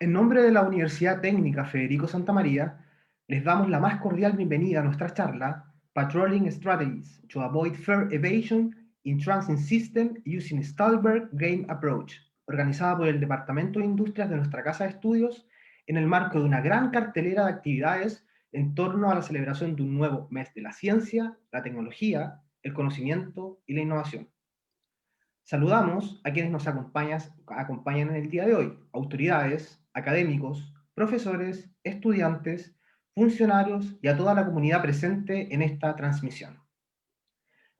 En nombre de la Universidad Técnica Federico Santa María, les damos la más cordial bienvenida a nuestra charla Patrolling Strategies to Avoid Fare Evasion in Transit System Using Stolberg Game Approach, organizada por el Departamento de Industrias de nuestra Casa de Estudios en el marco de una gran cartelera de actividades en torno a la celebración de un nuevo mes de la ciencia, la tecnología, el conocimiento y la innovación. Saludamos a quienes nos acompañan en el día de hoy, autoridades, académicos, profesores, estudiantes, funcionarios y a toda la comunidad presente en esta transmisión.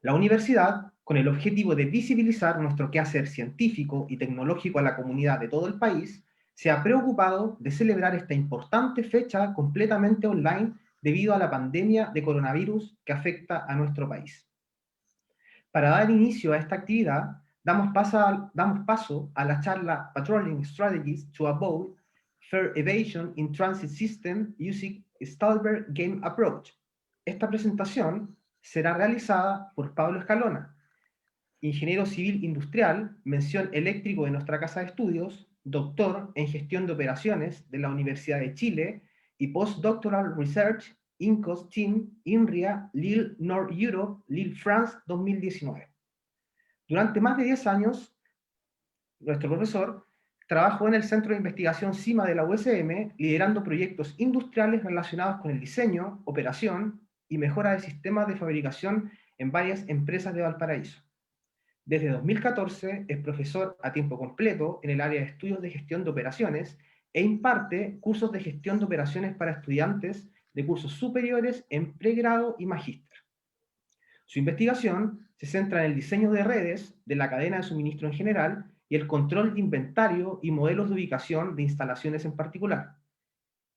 La universidad, con el objetivo de visibilizar nuestro quehacer científico y tecnológico a la comunidad de todo el país, se ha preocupado de celebrar esta importante fecha completamente online debido a la pandemia de coronavirus que afecta a nuestro país. Para dar inicio a esta actividad, damos paso a la charla Patrolling Strategies to Avoid Fare Evasion in Transit System Using Stolberg Game Approach. Esta presentación será realizada por Pablo Escalona, ingeniero civil industrial, mención eléctrico de nuestra casa de estudios, doctor en gestión de operaciones de la Universidad de Chile y postdoctoral research INCOS Team INRIA Lille North Europe Lille France 2019. Durante más de 10 años, nuestro profesor trabajó en el Centro de Investigación CIMA de la USM, liderando proyectos industriales relacionados con el diseño, operación y mejora de sistemas de fabricación en varias empresas de Valparaíso. Desde 2014 es profesor a tiempo completo en el área de estudios de gestión de operaciones e imparte cursos de gestión de operaciones para estudiantes de cursos superiores en pregrado y magíster. Su investigación se centra en el diseño de redes de la cadena de suministro en general y el control de inventario y modelos de ubicación de instalaciones en particular,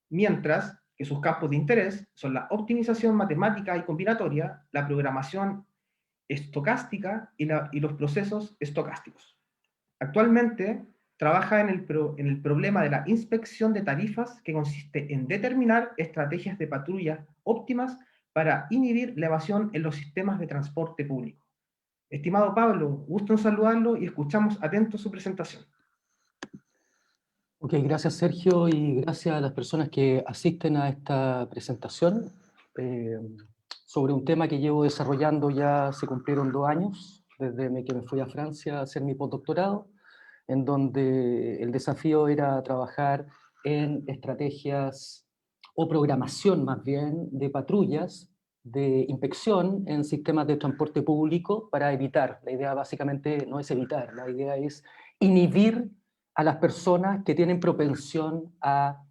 mientras que sus campos de interés son la optimización matemática y combinatoria, la programación estocástica y los procesos estocásticos. Actualmente trabaja en el problema de la inspección de tarifas, que consiste en determinar estrategias de patrulla óptimas para inhibir la evasión en los sistemas de transporte público. Estimado Pablo, gusto en saludarlo y escuchamos atentos su presentación. Ok, gracias Sergio y gracias a las personas que asisten a esta presentación sobre un tema que llevo desarrollando ya se cumplieron 2 años, desde que me fui a Francia a hacer mi postdoctorado, en donde el desafío era trabajar en estrategias o programación más bien de patrullas de inspección en sistemas de transporte público para evitar. La idea básicamente no es evitar, la idea es inhibir a las personas que tienen propensión a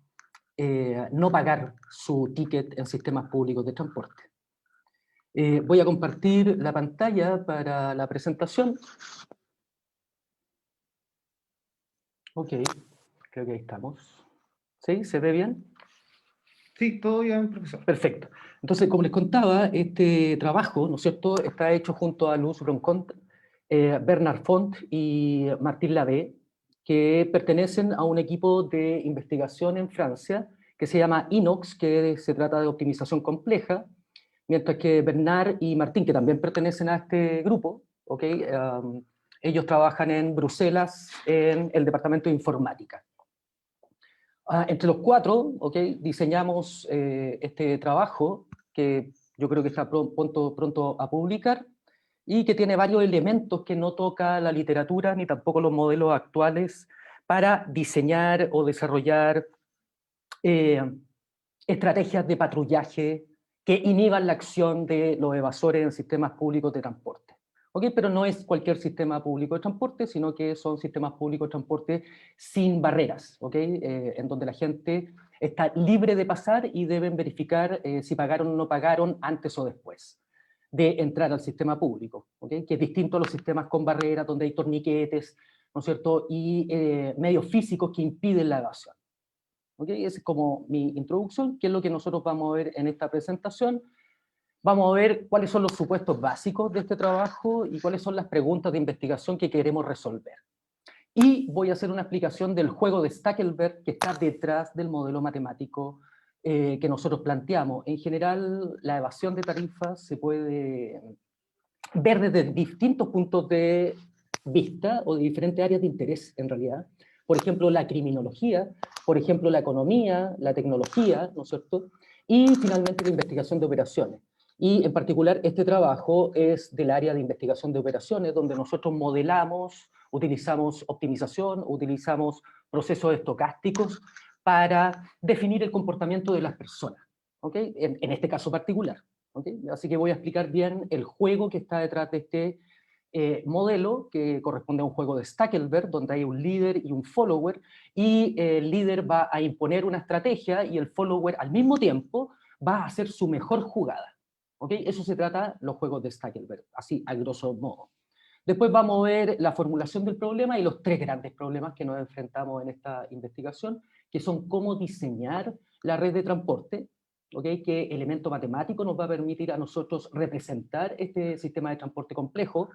no pagar su ticket en sistemas públicos de transporte. Voy a compartir la pantalla para la presentación. Ok, creo que ahí estamos. ¿Sí? ¿Se ve bien? Sí, todo bien, profesor. Perfecto. Entonces, como les contaba, este trabajo, ¿no es cierto?, está hecho junto a Luz Roncont, Bernard Font y Martín Lavé, que pertenecen a un equipo de investigación en Francia que se llama INOX, que se trata de optimización compleja, mientras que Bernard y Martín, que también pertenecen a este grupo, ¿okay? Ellos trabajan en Bruselas en el departamento de informática. Entre los 4, ¿okay?, diseñamos este trabajo que yo creo que está pronto a publicar y que tiene varios elementos que no toca la literatura ni tampoco los modelos actuales para diseñar o desarrollar estrategias de patrullaje que inhiban la acción de los evasores en sistemas públicos de transporte. ¿Okay? Pero no es cualquier sistema público de transporte, sino que son sistemas públicos de transporte sin barreras, ¿okay? En donde la gente está libre de pasar y deben verificar si pagaron o no pagaron antes o después de entrar al sistema público, ¿okay? Que es distinto a los sistemas con barreras, donde hay torniquetes, ¿no es cierto?, y medios físicos que impiden la evasión. ¿Okay? Esa es como mi introducción, que es lo que nosotros vamos a ver en esta presentación. Vamos a ver cuáles son los supuestos básicos de este trabajo y cuáles son las preguntas de investigación que queremos resolver. Y voy a hacer una explicación del juego de Stackelberg que está detrás del modelo matemático que nosotros planteamos. En general, la evasión de tarifas se puede ver desde distintos puntos de vista o de diferentes áreas de interés, en realidad. por ejemplo, la criminología, por ejemplo, la economía, la tecnología, ¿no es cierto? Y finalmente la investigación de operaciones. Y en particular este trabajo es del área de investigación de operaciones, donde nosotros modelamos, utilizamos optimización, utilizamos procesos estocásticos para definir el comportamiento de las personas, ¿ok? En este caso particular. ¿Okay? Así que voy a explicar bien el juego que está detrás de este modelo, que corresponde a un juego de Stackelberg, donde hay un líder y un follower, y el líder va a imponer una estrategia y el follower al mismo tiempo va a hacer su mejor jugada. ¿Okay? Eso se trata los juegos de Stackelberg, así a grosso modo. Después vamos a ver la formulación del problema y los tres grandes problemas que nos enfrentamos en esta investigación, que son cómo diseñar la red de transporte, ¿okay? Qué elemento matemático nos va a permitir a nosotros representar este sistema de transporte complejo,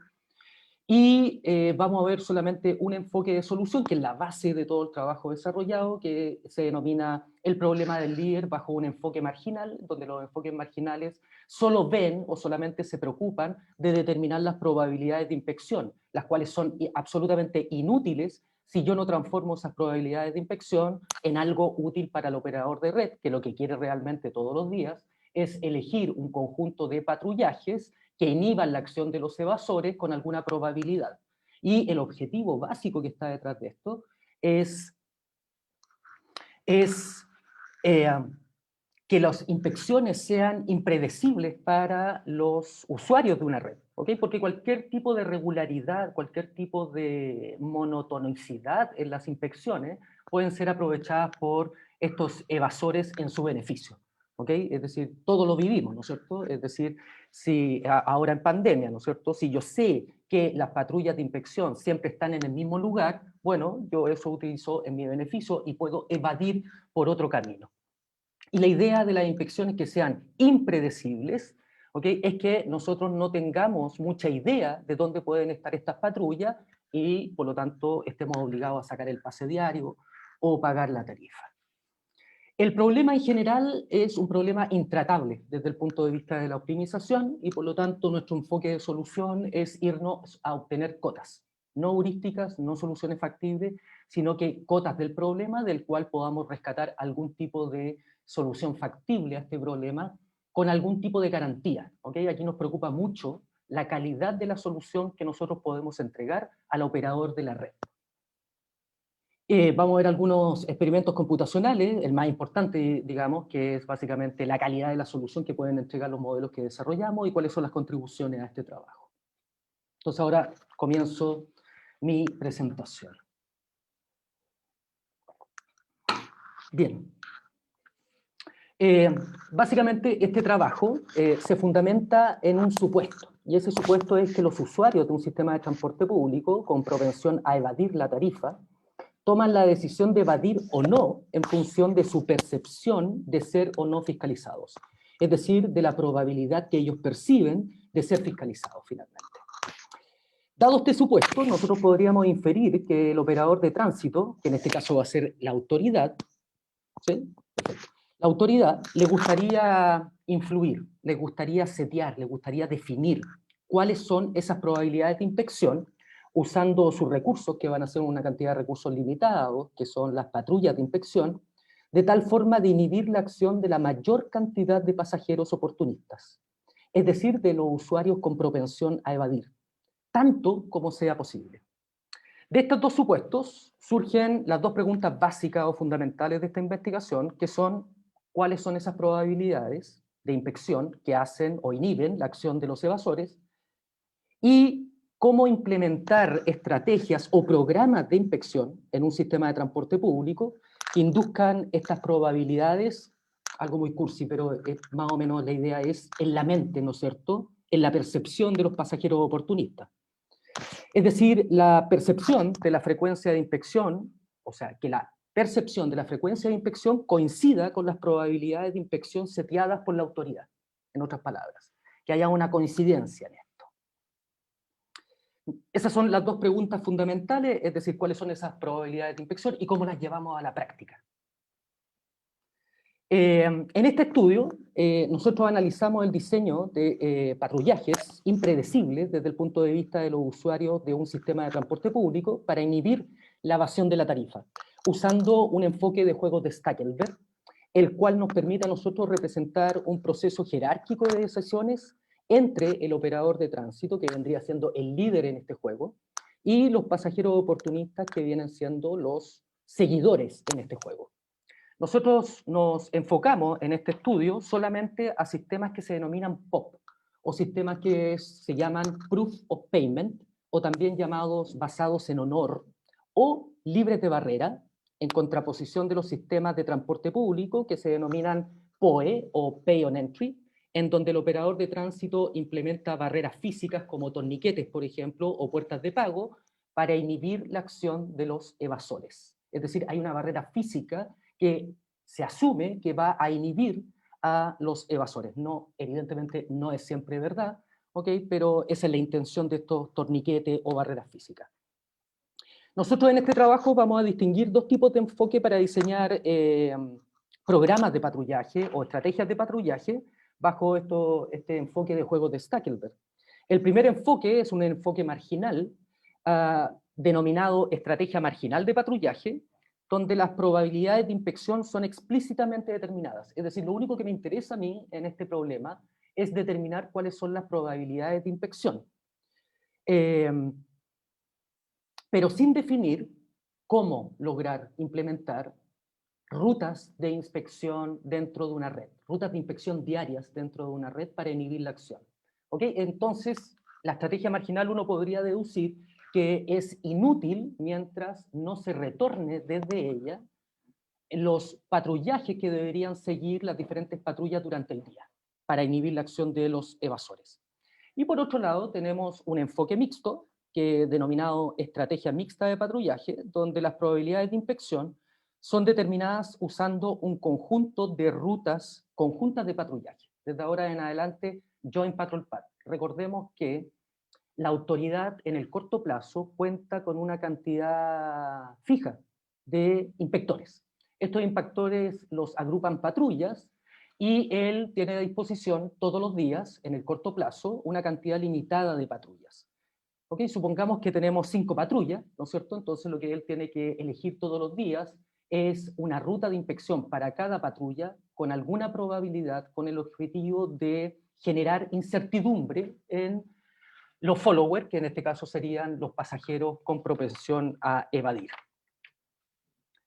y vamos a ver solamente un enfoque de solución, que es la base de todo el trabajo desarrollado, que se denomina el problema del líder bajo un enfoque marginal, donde los enfoques marginales solo ven o solamente se preocupan de determinar las probabilidades de inspección, las cuales son absolutamente inútiles si yo no transformo esas probabilidades de inspección en algo útil para el operador de red, que lo que quiere realmente todos los días es elegir un conjunto de patrullajes que inhiban la acción de los evasores con alguna probabilidad. Y el objetivo básico que está detrás de esto es que las inspecciones sean impredecibles para los usuarios de una red, ¿okay? Porque cualquier tipo de regularidad, cualquier tipo de monotonicidad en las inspecciones pueden ser aprovechadas por estos evasores en su beneficio. ¿Okay? Es decir, todo lo vivimos, ¿no es cierto? Es decir, si ahora en pandemia, ¿no es cierto? Si yo sé que las patrullas de inspección siempre están en el mismo lugar, bueno, yo eso utilizo en mi beneficio y puedo evadir por otro camino. Y la idea de las inspecciones que sean impredecibles, ¿okay? Es que nosotros no tengamos mucha idea de dónde pueden estar estas patrullas y, por lo tanto, estemos obligados a sacar el pase diario o pagar la tarifa. El problema en general es un problema intratable desde el punto de vista de la optimización y por lo tanto nuestro enfoque de solución es irnos a obtener cotas, no heurísticas, no soluciones factibles, sino que cotas del problema del cual podamos rescatar algún tipo de solución factible a este problema con algún tipo de garantía. ¿Okay? Aquí nos preocupa mucho la calidad de la solución que nosotros podemos entregar al operador de la red. Vamos a ver algunos experimentos computacionales, el más importante, digamos, que es básicamente la calidad de la solución que pueden entregar los modelos que desarrollamos y cuáles son las contribuciones a este trabajo. Entonces ahora comienzo mi presentación. Bien. Básicamente este trabajo se fundamenta en un supuesto, y ese supuesto es que los usuarios de un sistema de transporte público con propensión a evadir la tarifa toman la decisión de evadir o no en función de su percepción de ser o no fiscalizados, es decir, de la probabilidad que ellos perciben de ser fiscalizados finalmente. Dado este supuesto, nosotros podríamos inferir que el operador de tránsito, que en este caso va a ser la autoridad, ¿sí? La autoridad le gustaría influir, le gustaría setear, le gustaría definir cuáles son esas probabilidades de inspección usando sus recursos, que van a ser una cantidad de recursos limitados, que son las patrullas de inspección, de tal forma de inhibir la acción de la mayor cantidad de pasajeros oportunistas, es decir, de los usuarios con propensión a evadir, tanto como sea posible. De estos dos supuestos surgen las dos preguntas básicas o fundamentales de esta investigación, que son cuáles son esas probabilidades de inspección que hacen o inhiben la acción de los evasores y cómo implementar estrategias o programas de inspección en un sistema de transporte público que induzcan estas probabilidades, algo muy cursi, pero más o menos la idea es en la mente, ¿no es cierto?, en la percepción de los pasajeros oportunistas. Es decir, la percepción de la frecuencia de inspección, o sea, que la percepción de la frecuencia de inspección coincida con las probabilidades de inspección seteadas por la autoridad, en otras palabras, que haya una coincidencia en esto. Esas son las dos preguntas fundamentales, es decir, cuáles son esas probabilidades de inspección y cómo las llevamos a la práctica. En este estudio, nosotros analizamos el diseño de patrullajes impredecibles desde el punto de vista de los usuarios de un sistema de transporte público para inhibir la evasión de la tarifa, usando un enfoque de juegos de Stackelberg, el cual nos permite a nosotros representar un proceso jerárquico de decisiones entre el operador de tránsito, que vendría siendo el líder en este juego, y los pasajeros oportunistas, que vienen siendo los seguidores en este juego. Nosotros nos enfocamos en este estudio solamente a sistemas que se denominan POP, o sistemas que se llaman Proof of Payment, o también llamados basados en honor, o libres de barrera, en contraposición de los sistemas de transporte público que se denominan POE, o Pay on Entry, en donde el operador de tránsito implementa barreras físicas como torniquetes, por ejemplo, o puertas de pago, para inhibir la acción de los evasores. Es decir, hay una barrera física que se asume que va a inhibir a los evasores. No, evidentemente no es siempre verdad, ¿okay? Pero esa es la intención de estos torniquetes o barreras físicas. Nosotros en este trabajo vamos a distinguir dos tipos de enfoque para diseñar programas de patrullaje o estrategias de patrullaje bajo este enfoque de juegos de Stackelberg. El primer enfoque es un enfoque marginal, denominado estrategia marginal de patrullaje, donde las probabilidades de inspección son explícitamente determinadas. Es decir, lo único que me interesa a mí en este problema es determinar cuáles son las probabilidades de inspección. Pero sin definir cómo lograr implementar rutas de inspección dentro de una red, rutas de inspección diarias dentro de una red para inhibir la acción. ¿Ok? Entonces, la estrategia marginal uno podría deducir que es inútil mientras no se retorne desde ella los patrullajes que deberían seguir las diferentes patrullas durante el día para inhibir la acción de los evasores. Y por otro lado tenemos un enfoque mixto, que denominado estrategia mixta de patrullaje, donde las probabilidades de inspección son determinadas usando un conjunto de rutas conjuntas de patrullaje. Desde ahora en adelante, Joint Patrol Path. Recordemos que la autoridad en el corto plazo cuenta con una cantidad fija de inspectores. Estos inspectores los agrupan patrullas y él tiene a disposición todos los días, en el corto plazo, una cantidad limitada de patrullas. ¿Okay? Supongamos que tenemos 5 patrullas, ¿no es cierto? Entonces lo que él tiene que elegir todos los días es una ruta de inspección para cada patrulla con alguna probabilidad, con el objetivo de generar incertidumbre en los followers, que en este caso serían los pasajeros con propensión a evadir.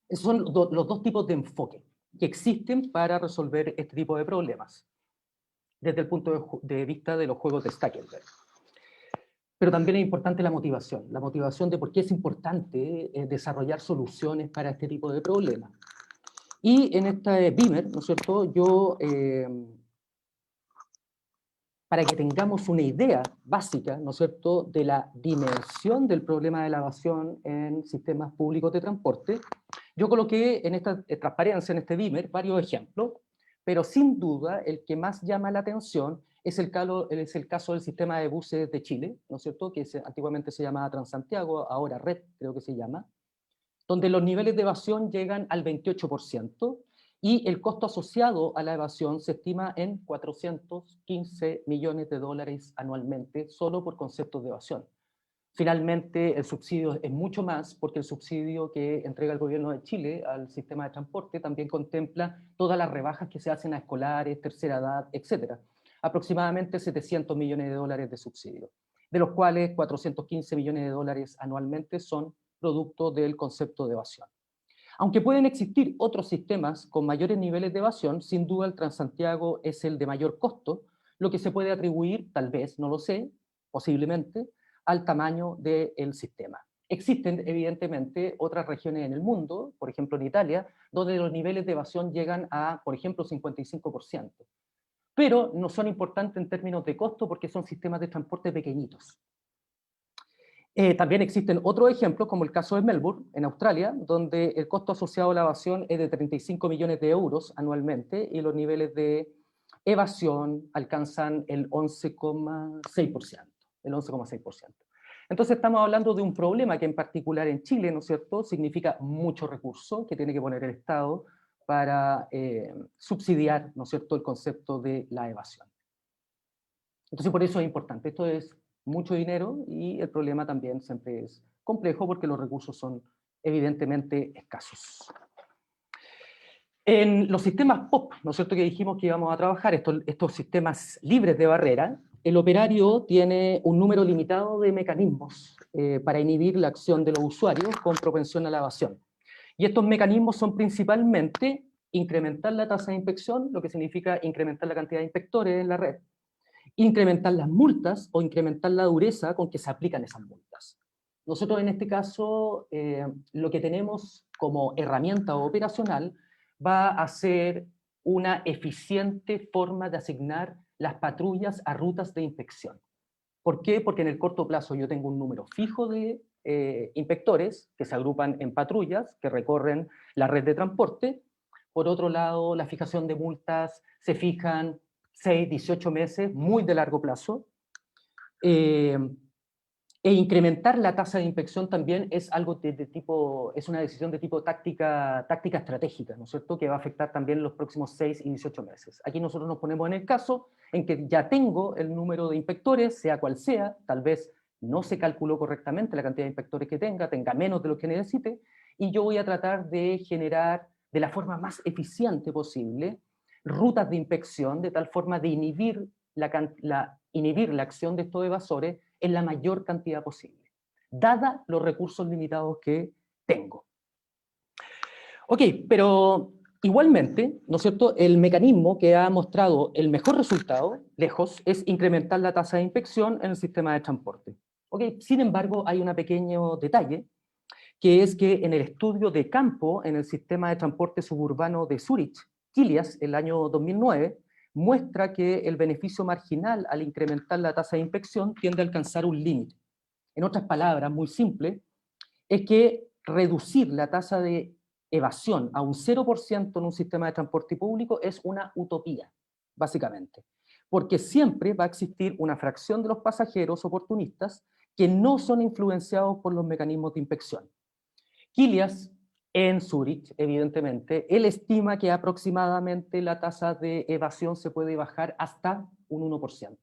Esos son los dos tipos de enfoque que existen para resolver este tipo de problemas, desde el punto de vista de los juegos de Stackelberg. Pero también es importante la motivación de por qué es importante desarrollar soluciones para este tipo de problemas. Y en este Beamer, ¿no es cierto?, yo, para que tengamos una idea básica, ¿no es cierto?, de la dimensión del problema de la evasión en sistemas públicos de transporte, yo coloqué en esta transparencia, en este Beamer, varios ejemplos, pero sin duda el que más llama la atención es el caso del sistema de buses de Chile, ¿no es cierto?, que antiguamente se llamaba Transantiago, ahora Red creo que se llama, donde los niveles de evasión llegan al 28%, y el costo asociado a la evasión se estima en 415 millones de dólares anualmente, solo por conceptos de evasión. Finalmente, el subsidio es mucho más, porque el subsidio que entrega el gobierno de Chile al sistema de transporte también contempla todas las rebajas que se hacen a escolares, tercera edad, etc. Aproximadamente 700 millones de dólares de subsidio, de los cuales 415 millones de dólares anualmente son producto del concepto de evasión. Aunque pueden existir otros sistemas con mayores niveles de evasión, sin duda el Transantiago es el de mayor costo, lo que se puede atribuir, tal vez, no lo sé, posiblemente, al tamaño del sistema. Existen, evidentemente, otras regiones en el mundo, por ejemplo en Italia, donde los niveles de evasión llegan a, por ejemplo, 55%. Pero no son importantes en términos de costo porque son sistemas de transporte pequeñitos. También existen otros ejemplos, como el caso de Melbourne, en Australia, donde el costo asociado a la evasión es de 35 millones de euros anualmente y los niveles de evasión alcanzan el 11,6%. El 11,6%. Entonces estamos hablando de un problema que en particular en Chile, ¿no es cierto?, significa mucho recurso que tiene que poner el Estado para subsidiar, ¿no es cierto?, el concepto de la evasión. Entonces por eso es importante. Esto es mucho dinero y el problema también siempre es complejo porque los recursos son evidentemente escasos. En los sistemas POP, ¿no es cierto?, que dijimos que íbamos a trabajar, estos sistemas libres de barrera, el operario tiene un número limitado de mecanismos para inhibir la acción de los usuarios con propensión a la evasión. Y estos mecanismos son principalmente incrementar la tasa de inspección, lo que significa incrementar la cantidad de inspectores en la red, incrementar las multas o incrementar la dureza con que se aplican esas multas. Nosotros en este caso lo que tenemos como herramienta operacional va a ser una eficiente forma de asignar las patrullas a rutas de inspección. ¿Por qué? Porque en el corto plazo yo tengo un número fijo de inspectores que se agrupan en patrullas que recorren la red de transporte. Por otro lado, la fijación de multas se fijan 6, 18 meses, muy de largo plazo. E incrementar la tasa de inspección también es algo es una decisión de tipo táctica estratégica, ¿no es cierto?, que va a afectar también los próximos 6 y 18 meses. Aquí nosotros nos ponemos en el caso en que ya tengo el número de inspectores, sea cual sea, tal vez no se calculó correctamente la cantidad de inspectores que tenga menos de lo que necesite, y yo voy a tratar de generar de la forma más eficiente posible rutas de inspección, de tal forma de inhibir la acción de estos evasores en la mayor cantidad posible, dada los recursos limitados que tengo. Ok, pero igualmente, ¿no es cierto?, el mecanismo que ha mostrado el mejor resultado, lejos, es incrementar la tasa de inspección en el sistema de transporte. Ok, sin embargo, hay un pequeño detalle, que es que en el estudio de campo en el sistema de transporte suburbano de Zurich, Kilias, el año 2009, muestra que el beneficio marginal al incrementar la tasa de inspección tiende a alcanzar un límite. En otras palabras, muy simple, es que reducir la tasa de evasión a un 0% en un sistema de transporte público es una utopía, básicamente. Porque siempre va a existir una fracción de los pasajeros oportunistas que no son influenciados por los mecanismos de inspección. Kilias, en Zurich, evidentemente, él estima que aproximadamente la tasa de evasión se puede bajar hasta un 1%.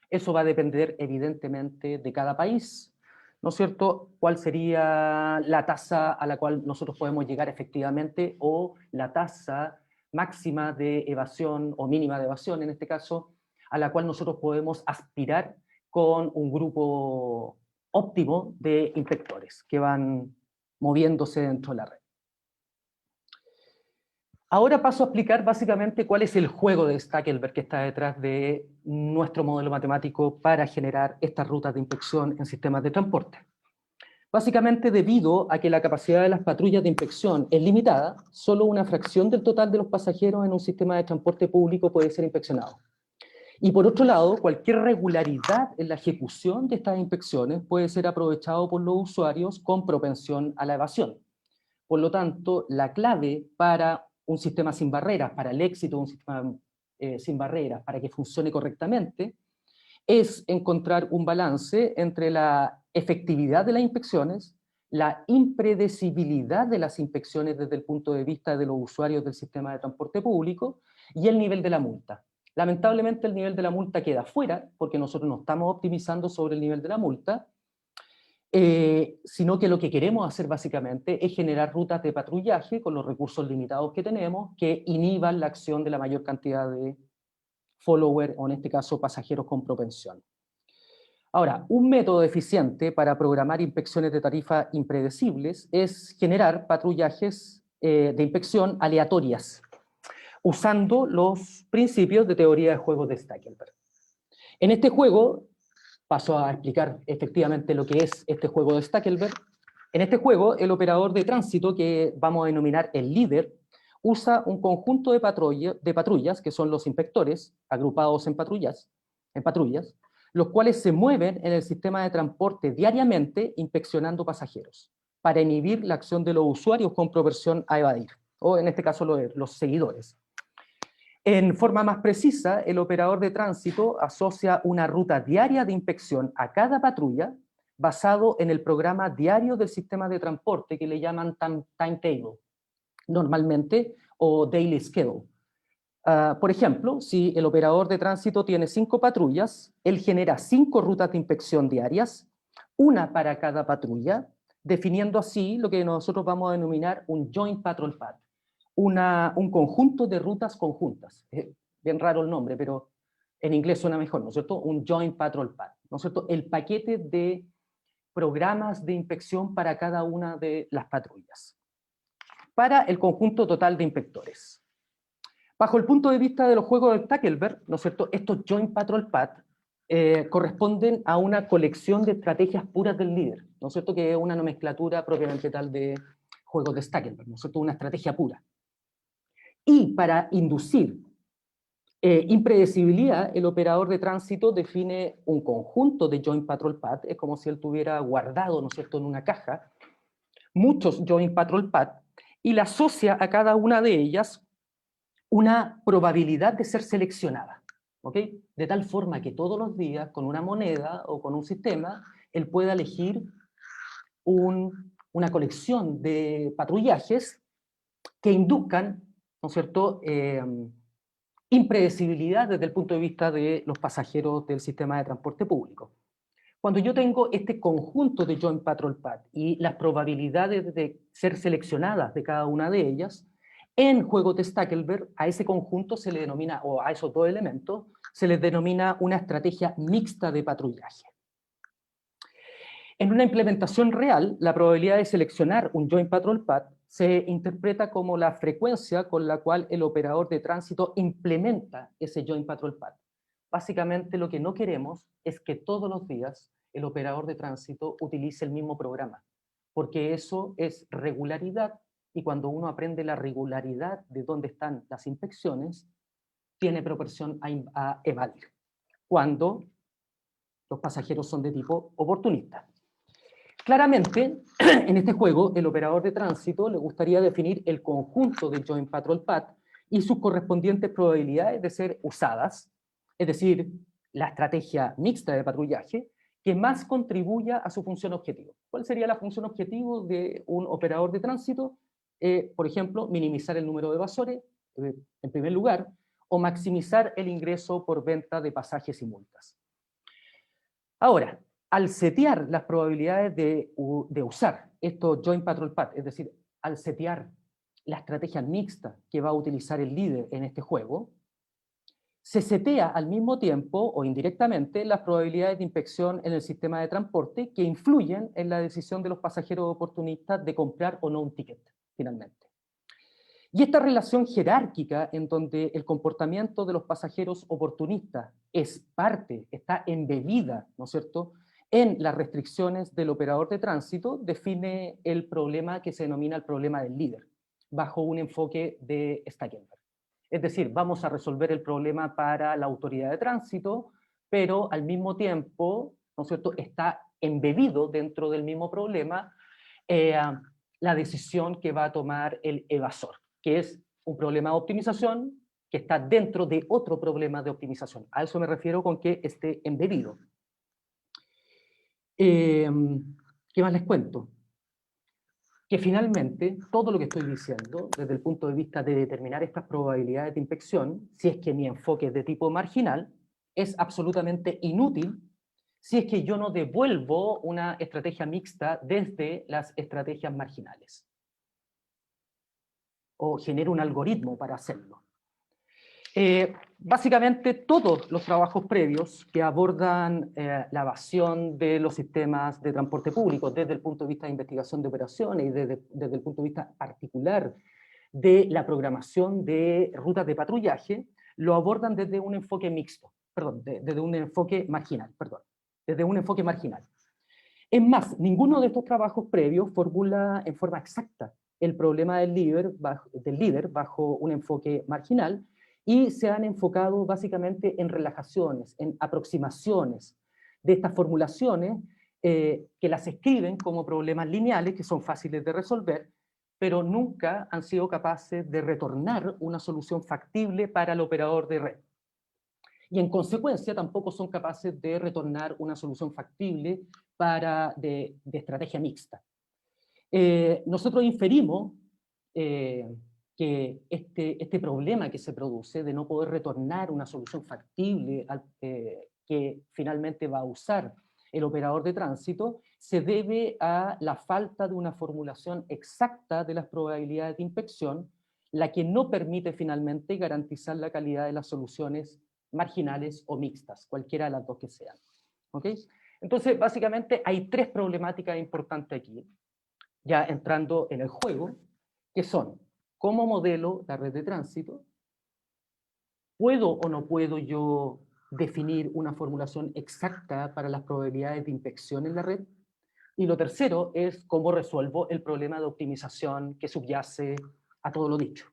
Eso va a depender, evidentemente, de cada país, ¿no es cierto?, cuál sería la tasa a la cual nosotros podemos llegar efectivamente, o la tasa máxima de evasión, o mínima de evasión, en este caso, a la cual nosotros podemos aspirar con un grupo óptimo de inspectores que van moviéndose dentro de la red. Ahora paso a explicar básicamente cuál es el juego de Stackelberg que está detrás de nuestro modelo matemático para generar estas rutas de inspección en sistemas de transporte. Básicamente, debido a que la capacidad de las patrullas de inspección es limitada, solo una fracción del total de los pasajeros en un sistema de transporte público puede ser inspeccionado. Y por otro lado, cualquier regularidad en la ejecución de estas inspecciones puede ser aprovechado por los usuarios con propensión a la evasión. Por lo tanto, la clave para un sistema sin barreras, para el éxito de un sistema sin barreras, para que funcione correctamente, es encontrar un balance entre la efectividad de las inspecciones, la impredecibilidad de las inspecciones desde el punto de vista de los usuarios del sistema de transporte público y el nivel de la multa. Lamentablemente el nivel de la multa queda fuera, porque nosotros no estamos optimizando sobre el nivel de la multa, sino que lo que queremos hacer básicamente es generar rutas de patrullaje con los recursos limitados que tenemos, que inhiban la acción de la mayor cantidad de followers, o en este caso pasajeros con propensión. Ahora, un método eficiente para programar inspecciones de tarifa impredecibles es generar patrullajes de inspección aleatorias, usando los principios de teoría de juegos de Stackelberg. En este juego, paso a explicar efectivamente lo que es este juego de Stackelberg. En este juego, el operador de tránsito, que vamos a denominar el líder, usa un conjunto de patrullas, que son los inspectores, agrupados en patrullas, los cuales se mueven en el sistema de transporte diariamente inspeccionando pasajeros, para inhibir la acción de los usuarios con propensión a evadir, o en este caso los seguidores. En forma más precisa, el operador de tránsito asocia una ruta diaria de inspección a cada patrulla basado en el programa diario del sistema de transporte que le llaman timetable, normalmente, o daily schedule. Por ejemplo, si el operador de tránsito tiene 5 patrullas, él genera 5 rutas de inspección diarias, una para cada patrulla, definiendo así lo que nosotros vamos a denominar un Joint Patrol Path, un conjunto de rutas conjuntas. Es bien raro el nombre, pero en inglés suena mejor, ¿no es cierto? Un Joint Patrol Path, ¿no es cierto? El paquete de programas de inspección para cada una de las patrullas, para el conjunto total de inspectores. Bajo el punto de vista de los juegos de Tackleberg, ¿no es cierto?, estos Joint Patrol Path corresponden a una colección de estrategias puras del líder, ¿no es cierto?, que es una nomenclatura propiamente tal de juegos de Stackelberg, ¿no es cierto?, una estrategia pura. Y para inducir impredecibilidad, el operador de tránsito define un conjunto de Joint Patrol Path, es como si él tuviera guardado, ¿no es cierto?, en una caja, muchos Joint Patrol Path, y le asocia a cada una de ellas una probabilidad de ser seleccionada, ¿ok? De tal forma que todos los días, con una moneda o con un sistema, él pueda elegir una colección de patrullajes que induzcan, ¿no es cierto?, impredecibilidad desde el punto de vista de los pasajeros del sistema de transporte público. Cuando yo tengo este conjunto de Joint Patrol Path y las probabilidades de ser seleccionadas de cada una de ellas, en juegos de Stackelberg a ese conjunto se le denomina, o a esos dos elementos, se les denomina una estrategia mixta de patrullaje. En una implementación real, la probabilidad de seleccionar un Joint Patrol Path se interpreta como la frecuencia con la cual el operador de tránsito implementa ese Joint Patrol Path. Básicamente lo que no queremos es que todos los días el operador de tránsito utilice el mismo programa, porque eso es regularidad, y cuando uno aprende la regularidad de dónde están las inspecciones, tiene propensión a evadir, cuando los pasajeros son de tipo oportunista. Claramente, en este juego, el operador de tránsito le gustaría definir el conjunto de Joint Patrol Path y sus correspondientes probabilidades de ser usadas, es decir, la estrategia mixta de patrullaje, que más contribuya a su función objetivo. ¿Cuál sería la función objetivo de un operador de tránsito? Por ejemplo, minimizar el número de evasores, en primer lugar, o maximizar el ingreso por venta de pasajes y multas. Ahora, al setear las probabilidades de usar estos Joint Patrol Path, es decir, al setear la estrategia mixta que va a utilizar el líder en este juego, se setea al mismo tiempo o indirectamente las probabilidades de inspección en el sistema de transporte que influyen en la decisión de los pasajeros oportunistas de comprar o no un ticket, finalmente. Y esta relación jerárquica en donde el comportamiento de los pasajeros oportunistas es parte, está embebida, ¿no es cierto?, en las restricciones del operador de tránsito, define el problema que se denomina el problema del líder, bajo un enfoque de Stackelberg. Es decir, vamos a resolver el problema para la autoridad de tránsito, pero al mismo tiempo, ¿no es cierto?, está embebido dentro del mismo problema la decisión que va a tomar el evasor, que es un problema de optimización que está dentro de otro problema de optimización. A eso me refiero con que esté embebido. ¿Qué más les cuento? Que finalmente todo lo que estoy diciendo, desde el punto de vista de determinar estas probabilidades de inspección, si es que mi enfoque es de tipo marginal, es absolutamente inútil si es que yo no devuelvo una estrategia mixta desde las estrategias marginales, o genero un algoritmo para hacerlo. Básicamente todos los trabajos previos que abordan la evasión de los sistemas de transporte público desde el punto de vista de investigación de operaciones y desde el punto de vista particular de la programación de rutas de patrullaje, lo abordan desde un enfoque mixto, perdón, desde un enfoque marginal, perdón, desde un enfoque marginal. Es más, ninguno de estos trabajos previos formula en forma exacta el problema del líder bajo un enfoque marginal, y se han enfocado básicamente en relajaciones, en aproximaciones de estas formulaciones que las escriben como problemas lineales que son fáciles de resolver, pero nunca han sido capaces de retornar una solución factible para el operador de red. Y en consecuencia tampoco son capaces de retornar una solución factible de estrategia mixta. Nosotros inferimos que este problema que se produce de no poder retornar una solución factible que finalmente va a usar el operador de tránsito, se debe a la falta de una formulación exacta de las probabilidades de inspección, la que no permite finalmente garantizar la calidad de las soluciones marginales o mixtas, cualquiera de las dos que sean. ¿Ok? Entonces, básicamente hay tres problemáticas importantes aquí, ya entrando en el juego, que son: ¿cómo modelo la red de tránsito? ¿Puedo o no puedo yo definir una formulación exacta para las probabilidades de inspección en la red? Y lo tercero es cómo resuelvo el problema de optimización que subyace a todo lo dicho.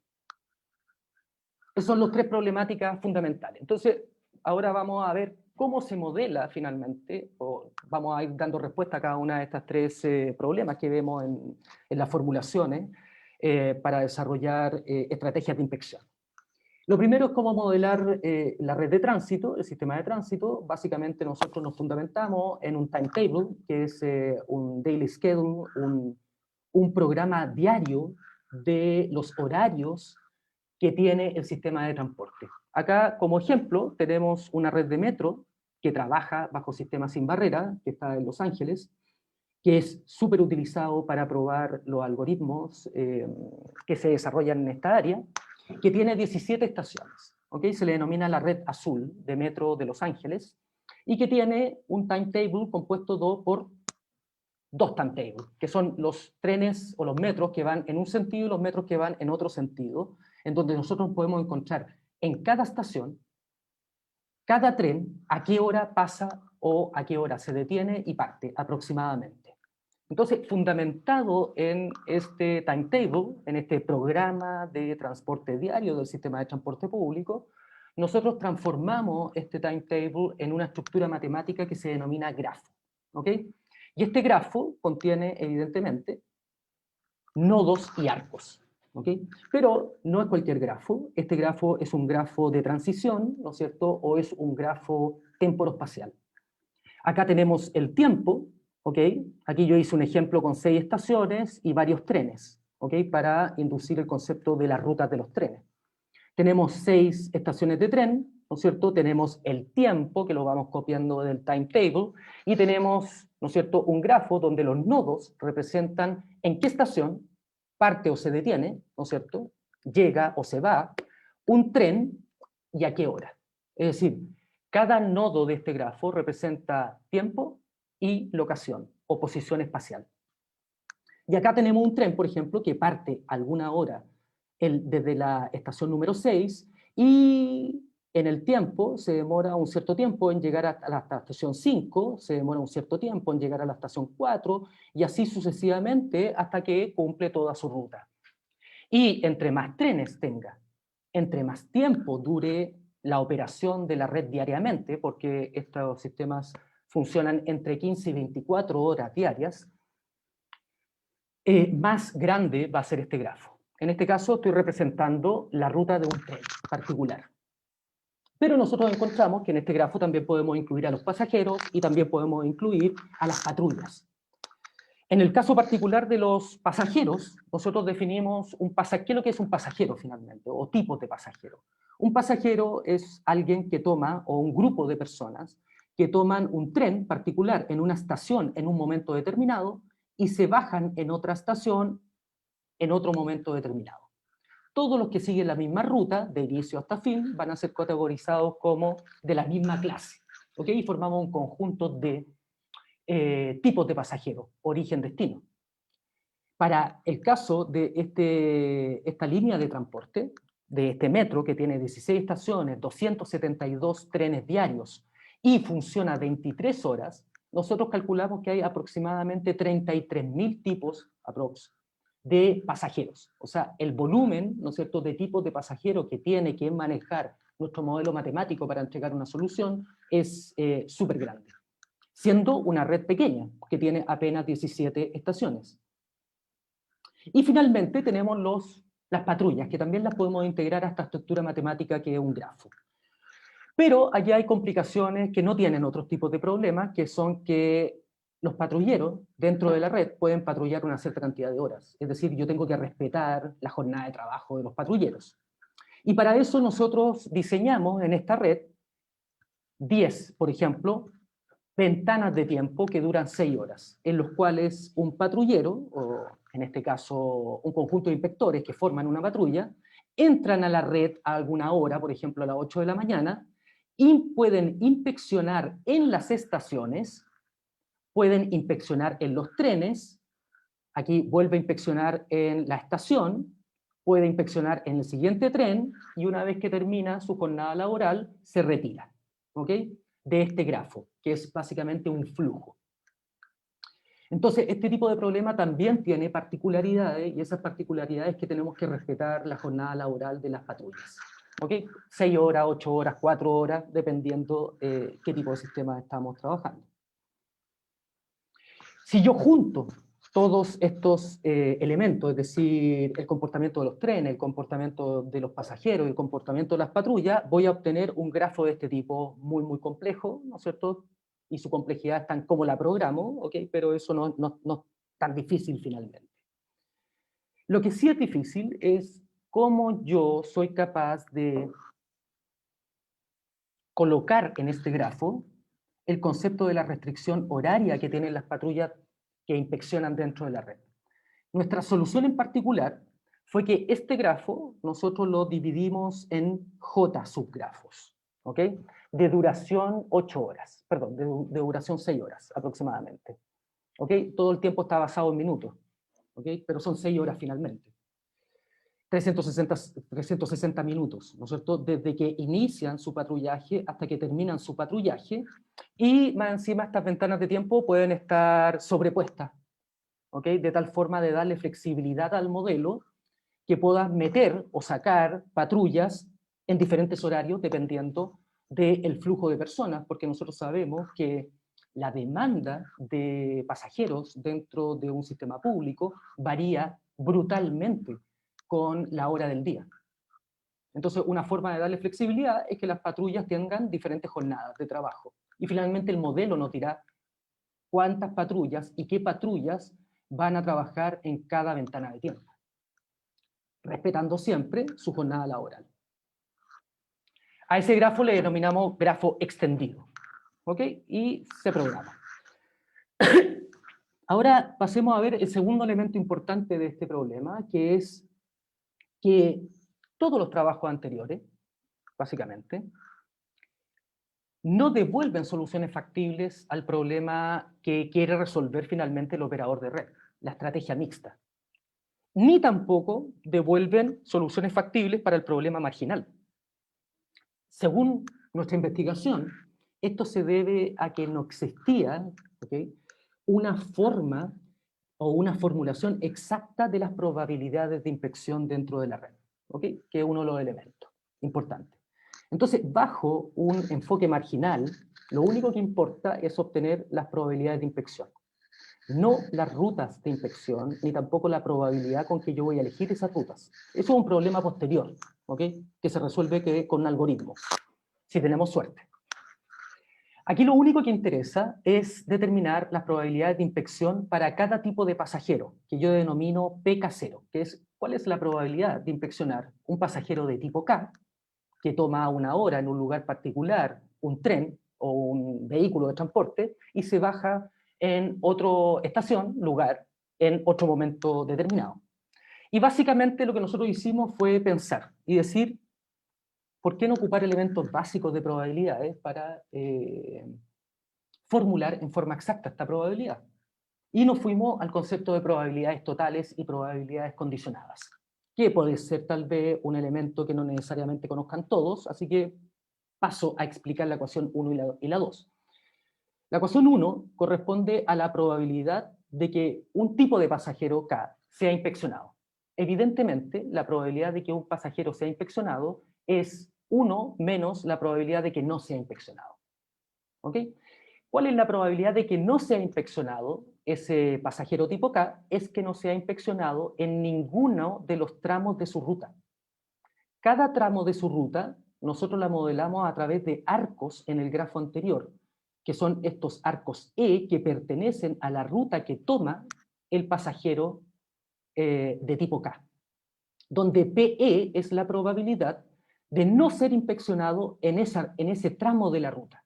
Esas son las tres problemáticas fundamentales. Entonces, ahora vamos a ver cómo se modela finalmente, o vamos a ir dando respuesta a cada una de estas tres problemas que vemos en las formulaciones para desarrollar estrategias de inspección. Lo primero es cómo modelar la red de tránsito, el sistema de tránsito. Básicamente nosotros nos fundamentamos en un timetable, que es un daily schedule, un programa diario de los horarios que tiene el sistema de transporte. Acá, como ejemplo, tenemos una red de metro que trabaja bajo sistema sin barrera, que está en Los Ángeles, que es súper utilizado para probar los algoritmos que se desarrollan en esta área, que tiene 17 estaciones. ¿Okay? Se le denomina la red azul de metro de Los Ángeles, y que tiene un timetable compuesto por dos timetables, que son los trenes o los metros que van en un sentido y los metros que van en otro sentido, en donde nosotros podemos encontrar en cada estación, cada tren, a qué hora pasa o a qué hora se detiene y parte aproximadamente. Entonces, fundamentado en este timetable, en este programa de transporte diario del sistema de transporte público, nosotros transformamos este timetable en una estructura matemática que se denomina grafo. ¿Ok? Y este grafo contiene, evidentemente, nodos y arcos. ¿Ok? Pero no es cualquier grafo. Este grafo es un grafo de transición, ¿no es cierto? O es un grafo temporoespacial. Acá tenemos el tiempo, ¿ok? Aquí yo hice un ejemplo con 6 estaciones y varios trenes, ¿ok? Para inducir el concepto de las rutas de los trenes. Tenemos 6 estaciones de tren, ¿no es cierto? Tenemos el tiempo, que lo vamos copiando del timetable, y tenemos, ¿no es cierto?, un grafo donde los nodos representan en qué estación parte o se detiene, ¿no es cierto?, llega o se va un tren y a qué hora. Es decir, cada nodo de este grafo representa tiempo y locación o posición espacial. Y acá tenemos un tren, por ejemplo, que parte a alguna hora desde la estación número 6 y en el tiempo se demora un cierto tiempo en llegar a la estación 5, se demora un cierto tiempo en llegar a la estación 4 y así sucesivamente hasta que cumple toda su ruta. Y entre más trenes tenga, entre más tiempo dure la operación de la red diariamente, porque estos sistemas funcionan entre 15 y 24 horas diarias, más grande va a ser este grafo. En este caso estoy representando la ruta de un tren particular. Pero nosotros encontramos que en este grafo también podemos incluir a los pasajeros y también podemos incluir a las patrullas. En el caso particular de los pasajeros, nosotros definimos ¿qué es lo que es un pasajero finalmente? O tipos de pasajero. Un pasajero es alguien que toma, o un grupo de personas, que toman un tren particular en una estación en un momento determinado y se bajan en otra estación en otro momento determinado. Todos los que siguen la misma ruta, de inicio hasta fin, van a ser categorizados como de la misma clase. ¿Ok? Y formamos un conjunto de tipos de pasajeros, origen-destino. Para el caso de esta línea de transporte, de este metro que tiene 16 estaciones, 272 trenes diarios y funciona 23 horas, nosotros calculamos que hay aproximadamente 33.000 tipos de pasajeros. O sea, el volumen, ¿no es cierto?, de tipos de pasajeros que tiene que manejar nuestro modelo matemático para entregar una solución es súper grande, siendo una red pequeña, que tiene apenas 17 estaciones. Y finalmente tenemos las patrullas, que también las podemos integrar a esta estructura matemática que es un grafo. Pero allá hay complicaciones que no tienen otros tipos de problemas, que son que los patrulleros dentro de la red pueden patrullar una cierta cantidad de horas. Es decir, yo tengo que respetar la jornada de trabajo de los patrulleros. Y para eso nosotros diseñamos en esta red 10, por ejemplo, ventanas de tiempo que duran 6 horas, en los cuales un patrullero, o en este caso un conjunto de inspectores que forman una patrulla, entran a la red a alguna hora, por ejemplo a las 8 de la mañana, y pueden inspeccionar en las estaciones, pueden inspeccionar en los trenes, aquí vuelve a inspeccionar en la estación, puede inspeccionar en el siguiente tren, y una vez que termina su jornada laboral, se retira, ¿ok? De este grafo, que es básicamente un flujo. Entonces, este tipo de problema también tiene particularidades, y esas particularidades es que tenemos que respetar la jornada laboral de las patrullas. ¿Ok? 6 horas, 8 horas, 4 horas, dependiendo qué tipo de sistema estamos trabajando. Si yo junto todos estos elementos, es decir, el comportamiento de los trenes, el comportamiento de los pasajeros, el comportamiento de las patrullas, voy a obtener un grafo de este tipo muy, muy complejo, ¿no es cierto? Y su complejidad es tan como la programo, ¿ok? Pero eso no es tan difícil finalmente. Lo que sí es difícil es cómo yo soy capaz de colocar en este grafo el concepto de la restricción horaria que tienen las patrullas que inspeccionan dentro de la red. Nuestra solución en particular fue que este grafo nosotros lo dividimos en J subgrafos, ¿ok? De duración 8 horas, perdón, de duración 6 horas aproximadamente, ¿ok? Todo el tiempo está basado en minutos, ¿ok? Pero son 6 horas finalmente. 360 minutos, ¿no es cierto? Desde que inician su patrullaje hasta que terminan su patrullaje, y más encima estas ventanas de tiempo pueden estar sobrepuestas, ¿ok? De tal forma de darle flexibilidad al modelo que pueda meter o sacar patrullas en diferentes horarios dependiendo del flujo de personas, porque nosotros sabemos que la demanda de pasajeros dentro de un sistema público varía brutalmente con la hora del día. Entonces, una forma de darle flexibilidad es que las patrullas tengan diferentes jornadas de trabajo. Y finalmente el modelo nos dirá cuántas patrullas y qué patrullas van a trabajar en cada ventana de tiempo, respetando siempre su jornada laboral. A ese grafo le denominamos grafo extendido, ¿ok? Y se programa. Ahora pasemos a ver el segundo elemento importante de este problema, que es que todos los trabajos anteriores, básicamente, no devuelven soluciones factibles al problema que quiere resolver finalmente el operador de red, la estrategia mixta. Ni tampoco devuelven soluciones factibles para el problema marginal. Según nuestra investigación, esto se debe a que no existía, ¿okay?, una forma o una formulación exacta de las probabilidades de inspección dentro de la red, ¿okay?, que es uno de los elementos importantes. Entonces, bajo un enfoque marginal, lo único que importa es obtener las probabilidades de inspección, no las rutas de inspección, ni tampoco la probabilidad con que yo voy a elegir esas rutas. Eso es un problema posterior, ¿okay?, que se resuelve con un algoritmo, si tenemos suerte. Aquí lo único que interesa es determinar las probabilidades de inspección para cada tipo de pasajero, que yo denomino PK0, que es cuál es la probabilidad de inspeccionar un pasajero de tipo K, que toma una hora en un lugar particular, un tren o un vehículo de transporte, y se baja en otra estación, lugar, en otro momento determinado. Y básicamente lo que nosotros hicimos fue pensar y decir, ¿por qué no ocupar elementos básicos de probabilidades para formular en forma exacta esta probabilidad? Y nos fuimos al concepto de probabilidades totales y probabilidades condicionadas, que puede ser tal vez un elemento que no necesariamente conozcan todos, así que paso a explicar la ecuación 1 y la 2. La ecuación 1 corresponde a la probabilidad de que un tipo de pasajero K sea inspeccionado. Evidentemente, la probabilidad de que un pasajero sea inspeccionado es 1 menos la probabilidad de que no sea inspeccionado. ¿Ok? ¿Cuál es la probabilidad de que no sea inspeccionado ese pasajero tipo K? Es que no sea inspeccionado en ninguno de los tramos de su ruta. Cada tramo de su ruta nosotros la modelamos a través de arcos en el grafo anterior, que son estos arcos E que pertenecen a la ruta que toma el pasajero de tipo K, donde PE es la probabilidad de no ser inspeccionado en ese tramo de la ruta.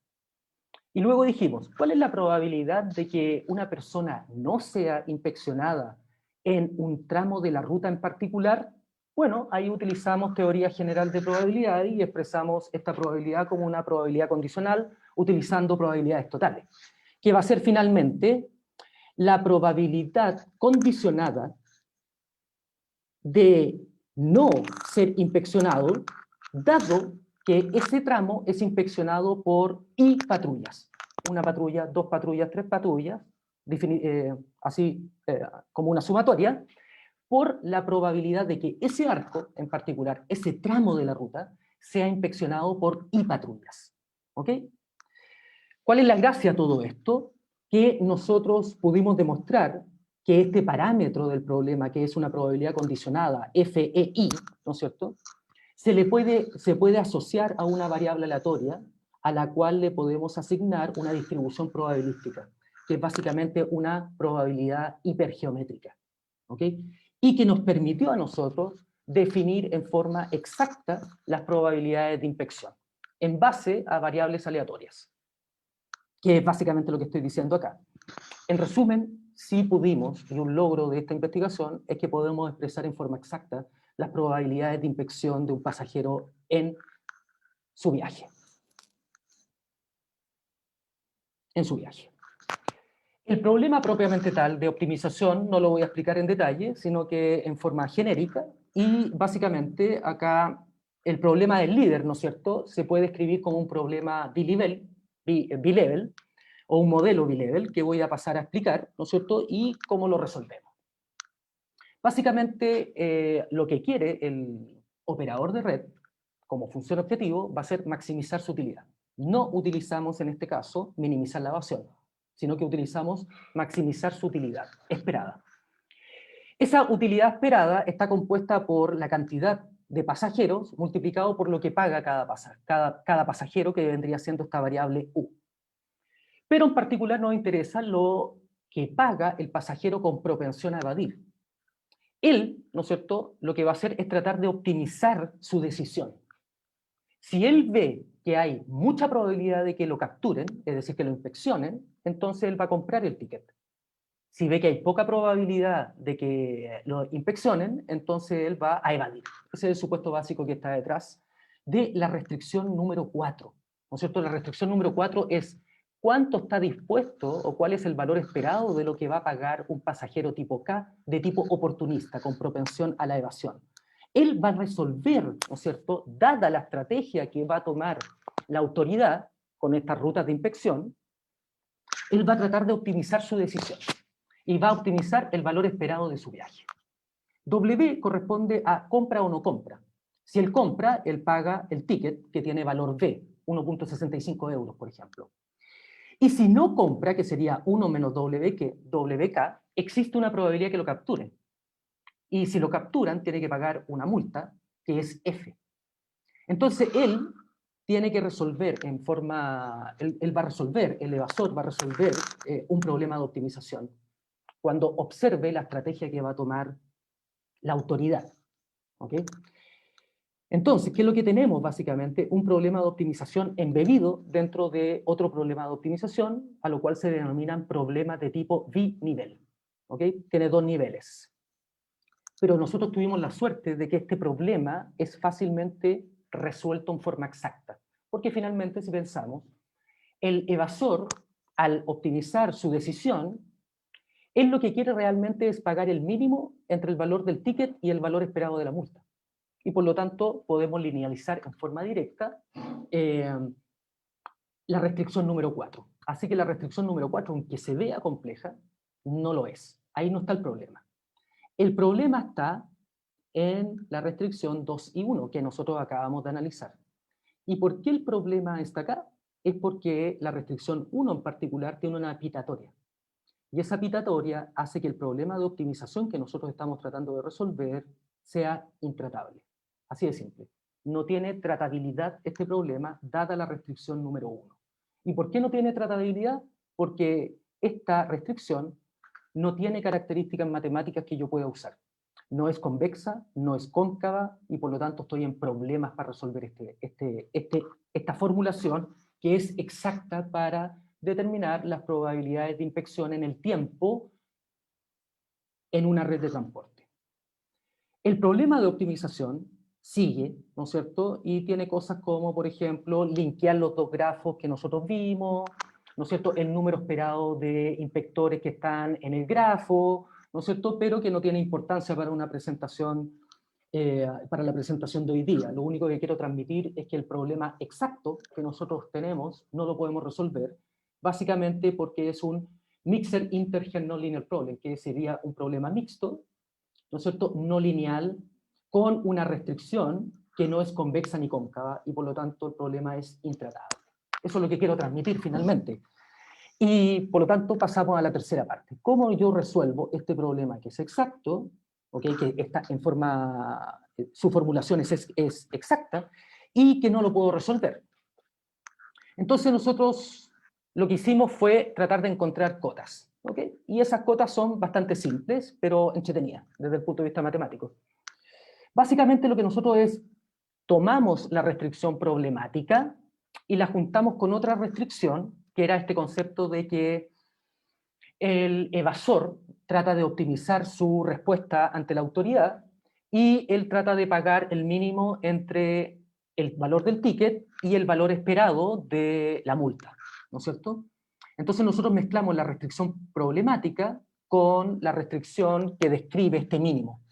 Y luego dijimos, ¿cuál es la probabilidad de que una persona no sea inspeccionada en un tramo de la ruta en particular? Bueno, ahí utilizamos teoría general de probabilidad y expresamos esta probabilidad como una probabilidad condicional utilizando probabilidades totales, que va a ser finalmente la probabilidad condicionada de no ser inspeccionado, dado que ese tramo es inspeccionado por I patrullas. Una patrulla, dos patrullas, tres patrullas, así como una sumatoria, por la probabilidad de que ese arco, en particular, ese tramo de la ruta, sea inspeccionado por I patrullas. ¿Ok? ¿Cuál es la gracia de todo esto? Que nosotros pudimos demostrar que este parámetro del problema, que es una probabilidad condicionada, FEI, ¿no es cierto?, se puede asociar a una variable aleatoria a la cual le podemos asignar una distribución probabilística, que es básicamente una probabilidad hipergeométrica, ¿ok? Y que nos permitió a nosotros definir en forma exacta las probabilidades de inspección, en base a variables aleatorias, que es básicamente lo que estoy diciendo acá. En resumen, sí pudimos, y un logro de esta investigación es que podemos expresar en forma exacta las probabilidades de inspección de un pasajero en su viaje. El problema propiamente tal de optimización no lo voy a explicar en detalle, sino que en forma genérica, y básicamente acá el problema del líder, ¿no es cierto?, se puede escribir como un problema bilevel, o un modelo bilevel que voy a pasar a explicar, ¿no es cierto?, y cómo lo resolvemos. Básicamente, lo que quiere el operador de red, como función objetivo, va a ser maximizar su utilidad. No utilizamos, en este caso, minimizar la evasión, sino que utilizamos maximizar su utilidad esperada. Esa utilidad esperada está compuesta por la cantidad de pasajeros multiplicado por lo que paga cada pasajero, que vendría siendo esta variable U. Pero en particular nos interesa lo que paga el pasajero con propensión a evadir. Él, ¿no es cierto?, lo que va a hacer es tratar de optimizar su decisión. Si él ve que hay mucha probabilidad de que lo capturen, es decir, que lo inspeccionen, entonces él va a comprar el ticket. Si ve que hay poca probabilidad de que lo inspeccionen, entonces él va a evadir. Ese es el supuesto básico que está detrás de la restricción número 4. ¿No es cierto? La restricción número 4 es cuánto está dispuesto o cuál es el valor esperado de lo que va a pagar un pasajero tipo K de tipo oportunista, con propensión a la evasión. Él va a resolver, ¿no es cierto?, dada la estrategia que va a tomar la autoridad con estas rutas de inspección, él va a tratar de optimizar su decisión y va a optimizar el valor esperado de su viaje. W corresponde a compra o no compra. Si él compra, él paga el ticket que tiene valor B, 1.65 euros, por ejemplo. Y si no compra, que sería 1 menos WK, existe una probabilidad que lo capturen. Y si lo capturan, tiene que pagar una multa, que es F. Entonces, él tiene que resolver en forma, él va a resolver, el evasor va a resolver un problema de optimización cuando observe la estrategia que va a tomar la autoridad. ¿Ok? Entonces, ¿qué es lo que tenemos básicamente? Un problema de optimización embebido dentro de otro problema de optimización, a lo cual se denominan problemas de tipo binivel. ¿Ok? Tiene dos niveles. Pero nosotros tuvimos la suerte de que este problema es fácilmente resuelto en forma exacta. Porque finalmente, si pensamos, el evasor, al optimizar su decisión, él lo que quiere realmente es pagar el mínimo entre el valor del ticket y el valor esperado de la multa. Y por lo tanto, podemos linealizar en forma directa la restricción número 4. Así que la restricción número 4, aunque se vea compleja, no lo es. Ahí no está el problema. El problema está en la restricción 2 y 1, que nosotros acabamos de analizar. ¿Y por qué el problema está acá? Es porque la restricción 1 en particular tiene una pitatoria. Y esa pitatoria hace que el problema de optimización que nosotros estamos tratando de resolver sea intratable. Así de simple. No tiene tratabilidad este problema, dada la restricción número 1. ¿Y por qué no tiene tratabilidad? Porque esta restricción no tiene características matemáticas que yo pueda usar. No es convexa, no es cóncava, y por lo tanto estoy en problemas para resolver esta formulación que es exacta para determinar las probabilidades de inspección en el tiempo en una red de transporte. El problema de optimización sigue, ¿no es cierto? Y tiene cosas como, por ejemplo, linkear los dos grafos que nosotros vimos, ¿no es cierto? El número esperado de inspectores que están en el grafo, ¿no es cierto? Pero que no tiene importancia para una presentación, para la presentación de hoy día. Lo único que quiero transmitir es que el problema exacto que nosotros tenemos no lo podemos resolver, básicamente porque es un Mixed Integer Nonlinear Problem, que sería un problema mixto, ¿no es cierto?, no lineal, con una restricción que no es convexa ni cóncava, y por lo tanto el problema es intratable. Eso es lo que quiero transmitir finalmente. Y por lo tanto pasamos a la tercera parte. ¿Cómo yo resuelvo este problema que es exacto, ¿okay?, que está en forma, su formulación es exacta, y que no lo puedo resolver? Entonces nosotros lo que hicimos fue tratar de encontrar cotas, ¿ok? Y esas cotas son bastante simples, pero entretenidas desde el punto de vista matemático. Básicamente lo que nosotros es, tomamos la restricción problemática y la juntamos con otra restricción, que era este concepto de que el evasor trata de optimizar su respuesta ante la autoridad y él trata de pagar el mínimo entre el valor del ticket y el valor esperado de la multa, ¿no es cierto? Entonces nosotros mezclamos la restricción problemática con la restricción que describe este mínimo,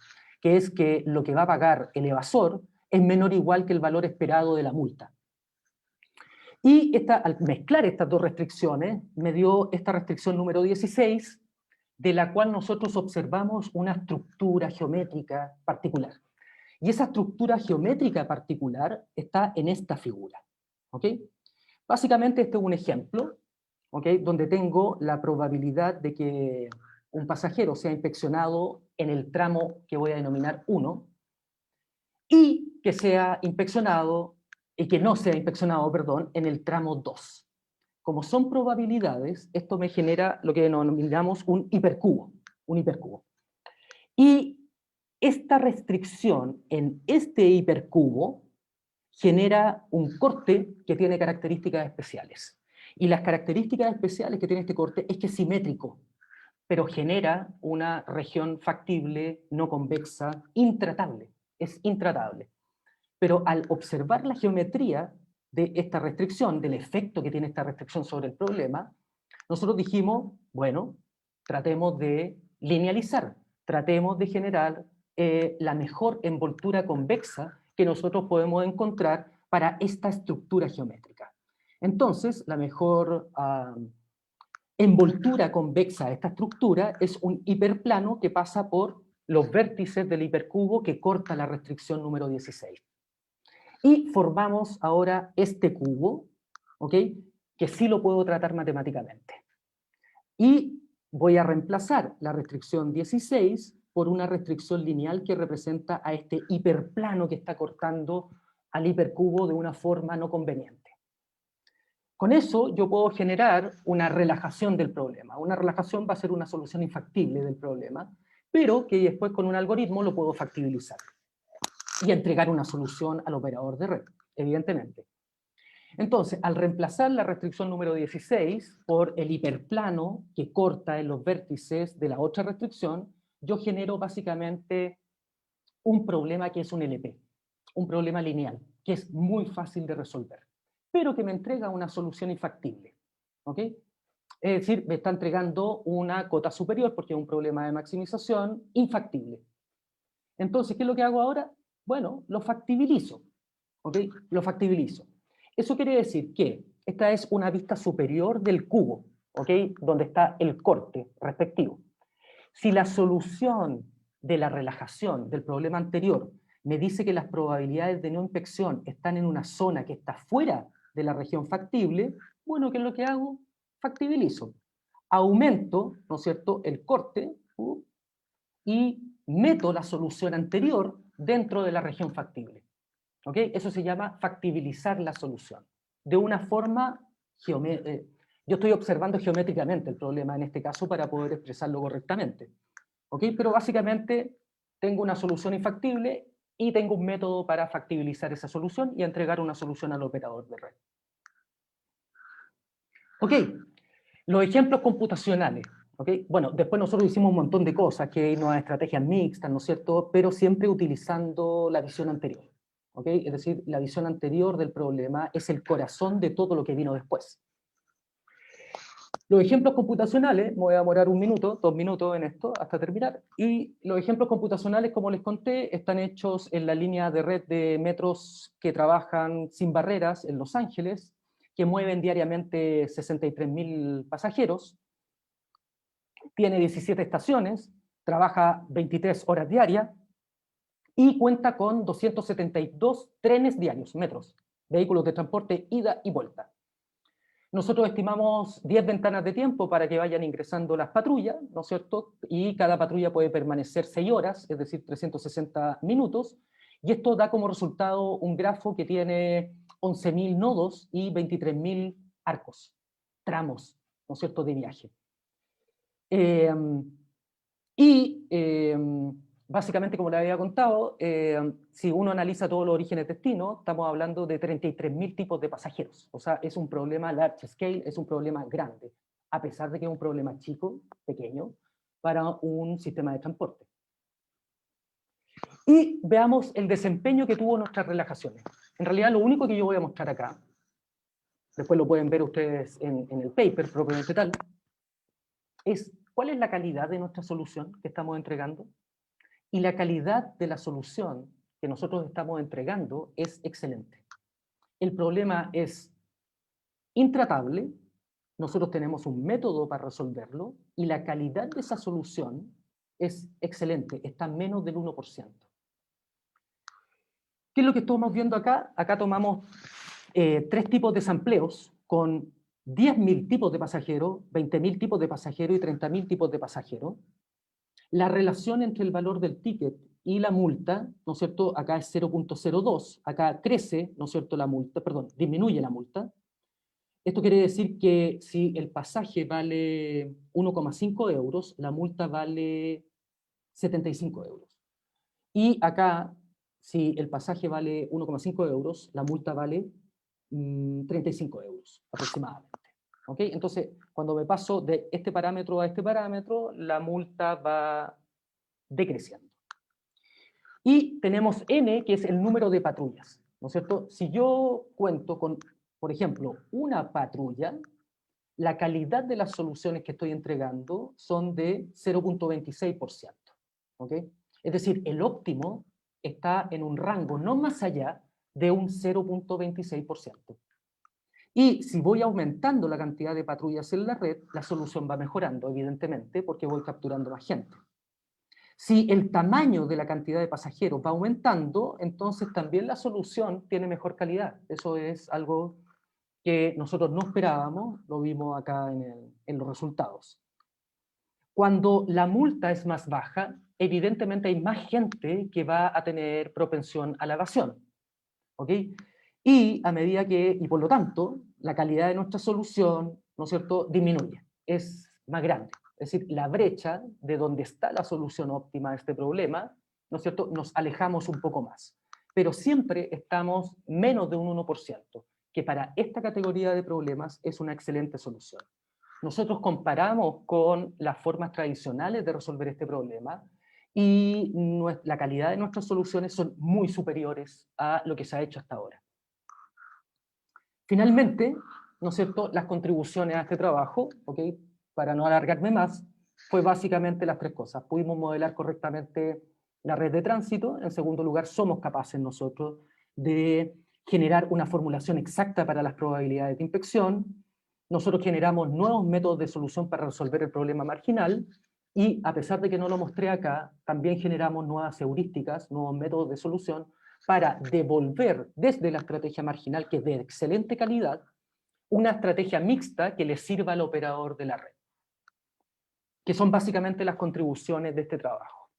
que es que lo que va a pagar el evasor es menor o igual que el valor esperado de la multa. Y al mezclar estas dos restricciones, me dio esta restricción número 16, de la cual nosotros observamos una estructura geométrica particular. Y esa estructura geométrica particular está en esta figura. ¿Ok? Básicamente este es un ejemplo, ¿ok?, donde tengo la probabilidad de que un pasajero sea inspeccionado en el tramo que voy a denominar 1, y que sea inspeccionado, y que no sea inspeccionado, perdón, en el tramo 2. Como son probabilidades, esto me genera lo que denominamos un hipercubo. Un hipercubo. Y esta restricción en este hipercubo genera un corte que tiene características especiales. Y las características especiales que tiene este corte es que es simétrico, pero genera una región factible, no convexa, intratable. Es intratable. Pero al observar la geometría de esta restricción, del efecto que tiene esta restricción sobre el problema, nosotros dijimos, bueno, tratemos de linealizar, tratemos de generar la mejor envoltura convexa que nosotros podemos encontrar para esta estructura geométrica. Entonces, la mejor envoltura convexa de esta estructura es un hiperplano que pasa por los vértices del hipercubo que corta la restricción número 16. Y formamos ahora este cubo, ¿ok?, que sí lo puedo tratar matemáticamente. Y voy a reemplazar la restricción 16 por una restricción lineal que representa a este hiperplano que está cortando al hipercubo de una forma no conveniente. Con eso yo puedo generar una relajación del problema. Una relajación va a ser una solución infactible del problema, pero que después con un algoritmo lo puedo factibilizar y entregar una solución al operador de red, evidentemente. Entonces, al reemplazar la restricción número 16 por el hiperplano que corta en los vértices de la otra restricción, yo genero básicamente un problema que es un LP, un problema lineal, que es muy fácil de resolver, pero que me entrega una solución infactible. ¿Ok? Es decir, me está entregando una cota superior porque es un problema de maximización infactible. Entonces, ¿qué es lo que hago ahora? Bueno, lo factibilizo. ¿Ok? Lo factibilizo. Eso quiere decir que esta es una vista superior del cubo, ¿ok?, donde está el corte respectivo. Si la solución de la relajación del problema anterior me dice que las probabilidades de no inspección están en una zona que está fuera de la región factible, bueno, ¿qué es lo que hago? Factibilizo. Aumento, ¿no es cierto?, el corte y meto la solución anterior dentro de la región factible. ¿Ok? Eso se llama factibilizar la solución. De una forma, yo estoy observando geométricamente el problema en este caso para poder expresarlo correctamente. ¿Ok? Pero básicamente tengo una solución infactible y tengo un método para factibilizar esa solución y entregar una solución al operador de red. Ok, los ejemplos computacionales. ¿Okay? Bueno, después nosotros hicimos un montón de cosas, que irnos a estrategias mixtas, ¿no es cierto? Pero siempre utilizando la visión anterior. ¿Okay? Es decir, la visión anterior del problema es el corazón de todo lo que vino después. Los ejemplos computacionales, me voy a demorar 1 minuto, 2 minutos en esto, hasta terminar, y los ejemplos computacionales, como les conté, están hechos en la línea de red de metros que trabajan sin barreras en Los Ángeles, que mueven diariamente 63.000 pasajeros, tiene 17 estaciones, trabaja 23 horas diarias, y cuenta con 272 trenes diarios, metros, vehículos de transporte ida y vuelta. Nosotros estimamos 10 ventanas de tiempo para que vayan ingresando las patrullas, ¿no es cierto? Y cada patrulla puede permanecer 6 horas, es decir, 360 minutos, y esto da como resultado un grafo que tiene 11.000 nodos y 23.000 arcos, tramos, ¿no es cierto?, de viaje. Eh, y básicamente, como les había contado, si uno analiza todos los orígenes de destino, estamos hablando de 33.000 tipos de pasajeros. O sea, es un problema large scale, es un problema grande, a pesar de que es un problema chico, pequeño, para un sistema de transporte. Y veamos el desempeño que tuvo nuestras relajaciones. En realidad, lo único que yo voy a mostrar acá, después lo pueden ver ustedes en el paper propiamente tal, es cuál es la calidad de nuestra solución que estamos entregando. Y la calidad de la solución que nosotros estamos entregando es excelente. El problema es intratable, nosotros tenemos un método para resolverlo, y la calidad de esa solución es excelente, está menos del 1%. ¿Qué es lo que estamos viendo acá? Acá tomamos 3 tipos de sampleos con 10.000 tipos de pasajeros, 20.000 tipos de pasajeros y 30.000 tipos de pasajeros. La relación entre el valor del ticket y la multa, ¿no es cierto? Acá es 0.02, acá crece, ¿no es cierto?, la multa, perdón, disminuye la multa. Esto quiere decir que si el pasaje vale 1,5 euros, la multa vale 75 euros. Y acá, si el pasaje vale 1,5 euros, la multa vale 35 euros aproximadamente. ¿Okay? Entonces, cuando me paso de este parámetro a este parámetro, la multa va decreciendo. Y tenemos n, que es el número de patrullas, ¿no es cierto? Si yo cuento con, por ejemplo, una patrulla, la calidad de las soluciones que estoy entregando son de 0.26%. ¿Ok? Es decir, el óptimo está en un rango no más allá de un 0.26%. Y si voy aumentando la cantidad de patrullas en la red, la solución va mejorando, evidentemente, porque voy capturando más gente. Si el tamaño de la cantidad de pasajeros va aumentando, entonces también la solución tiene mejor calidad. Eso es algo que nosotros no esperábamos, lo vimos acá en los resultados. Cuando la multa es más baja, evidentemente hay más gente que va a tener propensión a la evasión. ¿Ok? Y a medida que, y por lo tanto, la calidad de nuestra solución, ¿no es cierto?, disminuye, es más grande. Es decir, la brecha de donde está la solución óptima a este problema, ¿no es cierto?, nos alejamos un poco más. Pero siempre estamos menos de un 1%, que para esta categoría de problemas es una excelente solución. Nosotros comparamos con las formas tradicionales de resolver este problema y la calidad de nuestras soluciones son muy superiores a lo que se ha hecho hasta ahora. Finalmente, ¿no es cierto?, las contribuciones a este trabajo, ¿ok?, para no alargarme más, fue básicamente las 3 cosas. Pudimos modelar correctamente la red de tránsito. En segundo lugar, somos capaces nosotros de generar una formulación exacta para las probabilidades de inspección. Nosotros generamos nuevos métodos de solución para resolver el problema marginal. Y a pesar de que no lo mostré acá, también generamos nuevas heurísticas, nuevos métodos de solución para devolver desde la estrategia marginal, que es de excelente calidad, una estrategia mixta que le sirva al operador de la red, que son básicamente las contribuciones de este trabajo.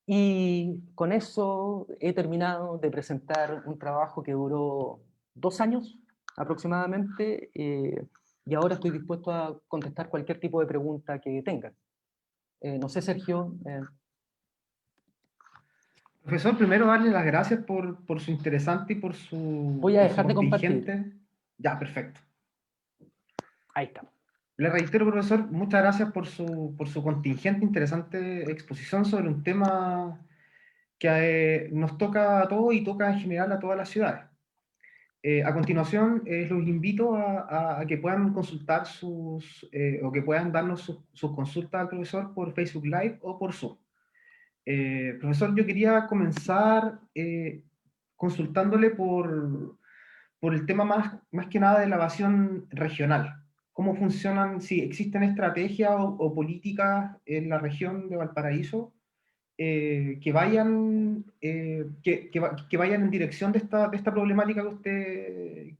Y con eso he terminado de presentar un trabajo que duró 2 años aproximadamente, y ahora estoy dispuesto a contestar cualquier tipo de pregunta que tengan. No sé, Sergio. Profesor, primero darle las gracias por su interesante y Voy a por su dejar de compartir. contingente. Ya, perfecto. Ahí estamos. Le reitero, profesor, muchas gracias por su contingente, interesante exposición sobre un tema que nos toca a todos y toca en general a todas las ciudades. A continuación, los invito a que puedan consultar o que puedan darnos sus consultas al profesor por Facebook Live o por Zoom. Profesor, yo quería comenzar consultándole por el tema más que nada de la evasión regional. ¿Cómo funcionan, si existen estrategias o políticas en la región de Valparaíso que vayan en dirección de esta problemática que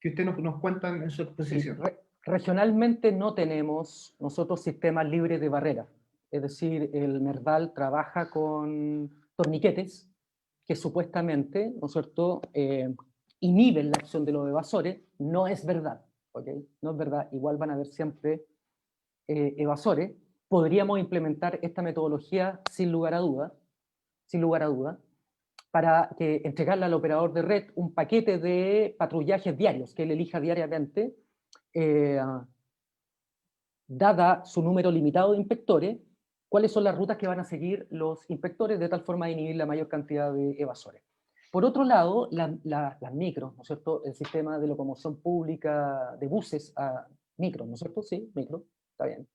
usted nos cuenta en su Sí, exposición? regionalmente no tenemos nosotros sistemas libres de barreras. Es decir, el Merval trabaja con torniquetes que supuestamente, ¿no es cierto?, inhiben la acción de los evasores. No es verdad, ¿ok? No es verdad. Igual van a haber siempre evasores. Podríamos implementar esta metodología sin lugar a duda, sin lugar a duda, para que entregarle al operador de red un paquete de patrullajes diarios que él elija diariamente, eh, dada su número limitado de inspectores, cuáles son las rutas que van a seguir los inspectores de tal forma de inhibir la mayor cantidad de evasores. Por otro lado, las micros, ¿no es cierto? El sistema de locomoción pública de buses a micros, ¿no es cierto? Sí, micro, está bien.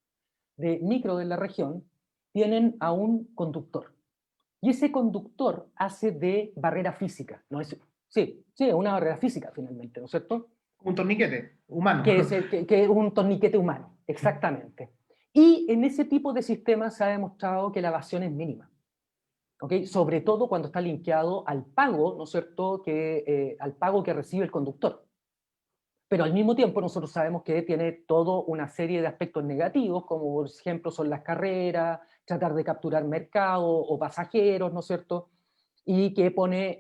De micro de la región, tienen a un conductor. Y ese conductor hace de barrera física. ¿No es? Sí, sí, una barrera física finalmente, ¿no es cierto? Un torniquete humano. Que es un torniquete humano, exactamente. Y en ese tipo de sistemas se ha demostrado que la evasión es mínima. ¿Okay? Sobre todo cuando está linkeado al pago, ¿no es cierto?, al pago que recibe el conductor. Pero al mismo tiempo nosotros sabemos que tiene toda una serie de aspectos negativos, como por ejemplo son las carreras, tratar de capturar mercado o pasajeros, ¿no es cierto?, y que pone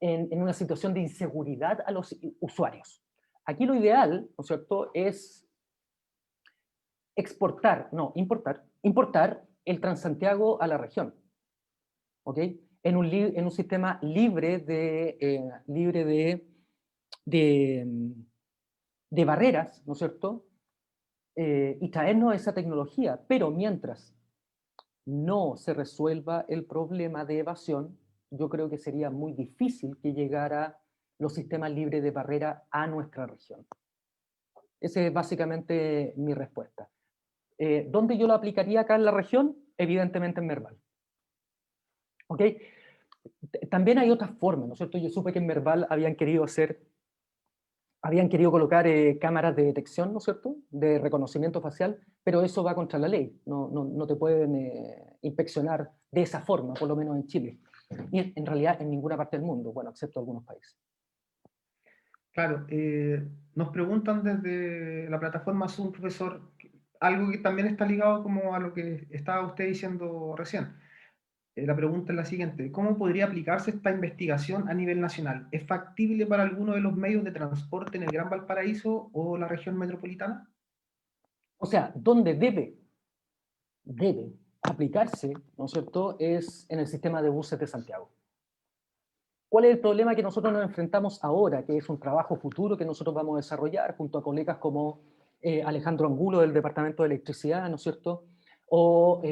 en una situación de inseguridad a los usuarios. Aquí lo ideal, ¿no es cierto?, es importar el Transantiago a la región, ¿ok? En un sistema de, de barreras, ¿no es cierto? Y traernos esa tecnología, pero mientras no se resuelva el problema de evasión, yo creo que sería muy difícil que llegara los sistemas libres de barrera a nuestra región. Esa es básicamente mi respuesta. ¿Dónde yo lo aplicaría acá en la región? Evidentemente en Merval. ¿Ok? También hay otras formas, ¿no es cierto? Yo supe que en Merval habían querido colocar cámaras de detección, ¿no es cierto?, de reconocimiento facial, pero eso va contra la ley. No te pueden inspeccionar de esa forma, por lo menos en Chile. Y en realidad en ninguna parte del mundo, bueno, excepto algunos países. Claro, nos preguntan desde la plataforma Zoom, profesor, algo que también está ligado como a lo que estaba usted diciendo recién. La pregunta es la siguiente: ¿cómo podría aplicarse esta investigación a nivel nacional? ¿Es factible para alguno de los medios de transporte en el Gran Valparaíso o la región metropolitana? O sea, donde debe aplicarse, ¿no es cierto?, es en el sistema de buses de Santiago. ¿Cuál es el problema que nosotros nos enfrentamos ahora? Que es un trabajo futuro que nosotros vamos a desarrollar junto a colegas como Alejandro Angulo del Departamento de Electricidad, ¿no es cierto? O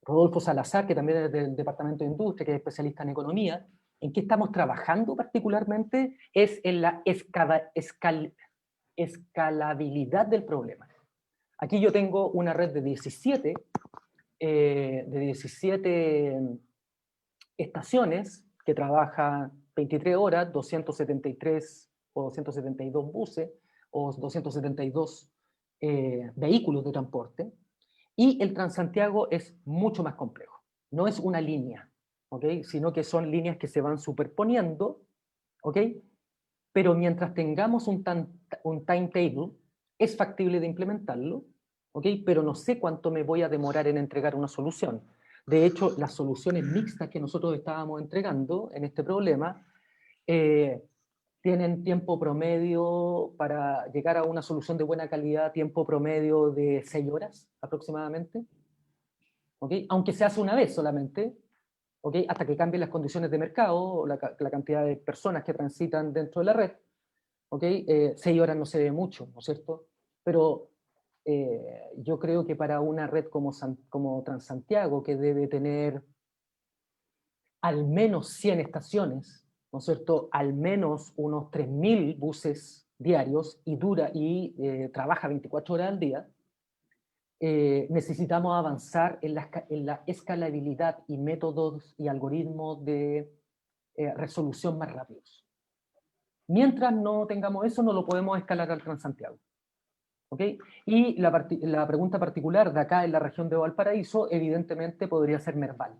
Rodolfo Salazar, que también es del Departamento de Industria, que es especialista en economía. ¿En qué estamos trabajando particularmente? Es en la escalabilidad del problema. Aquí yo tengo una red de 17 estaciones que trabajan 23 horas, 273 o 272 buses o 272 vehículos de transporte, y el Transantiago es mucho más complejo. No es una línea, ¿ok?, sino que son líneas que se van superponiendo, ¿ok?, pero mientras tengamos un timetable, es factible de implementarlo, ¿ok?, pero no sé cuánto me voy a demorar en entregar una solución. De hecho, las soluciones mixtas que nosotros estábamos entregando en este problema eh, tienen tiempo promedio para llegar a una solución de buena calidad, tiempo promedio de 6 horas aproximadamente, ¿ok?, aunque se hace una vez solamente, ¿ok?, hasta que cambien las condiciones de mercado, la cantidad de personas que transitan dentro de la red. ¿ok? 6 horas no se ve mucho, ¿no es cierto? Pero yo creo que para una red como Transantiago, que debe tener al menos 100 estaciones, ¿no es cierto? Al menos unos 3.000 buses diarios y trabaja 24 horas al día, necesitamos avanzar en la escalabilidad y métodos y algoritmos de resolución más rápidos. Mientras no tengamos eso, no lo podemos escalar al Transantiago. ¿Ok? Y la pregunta particular de acá en la región de Valparaíso, evidentemente podría ser Merval.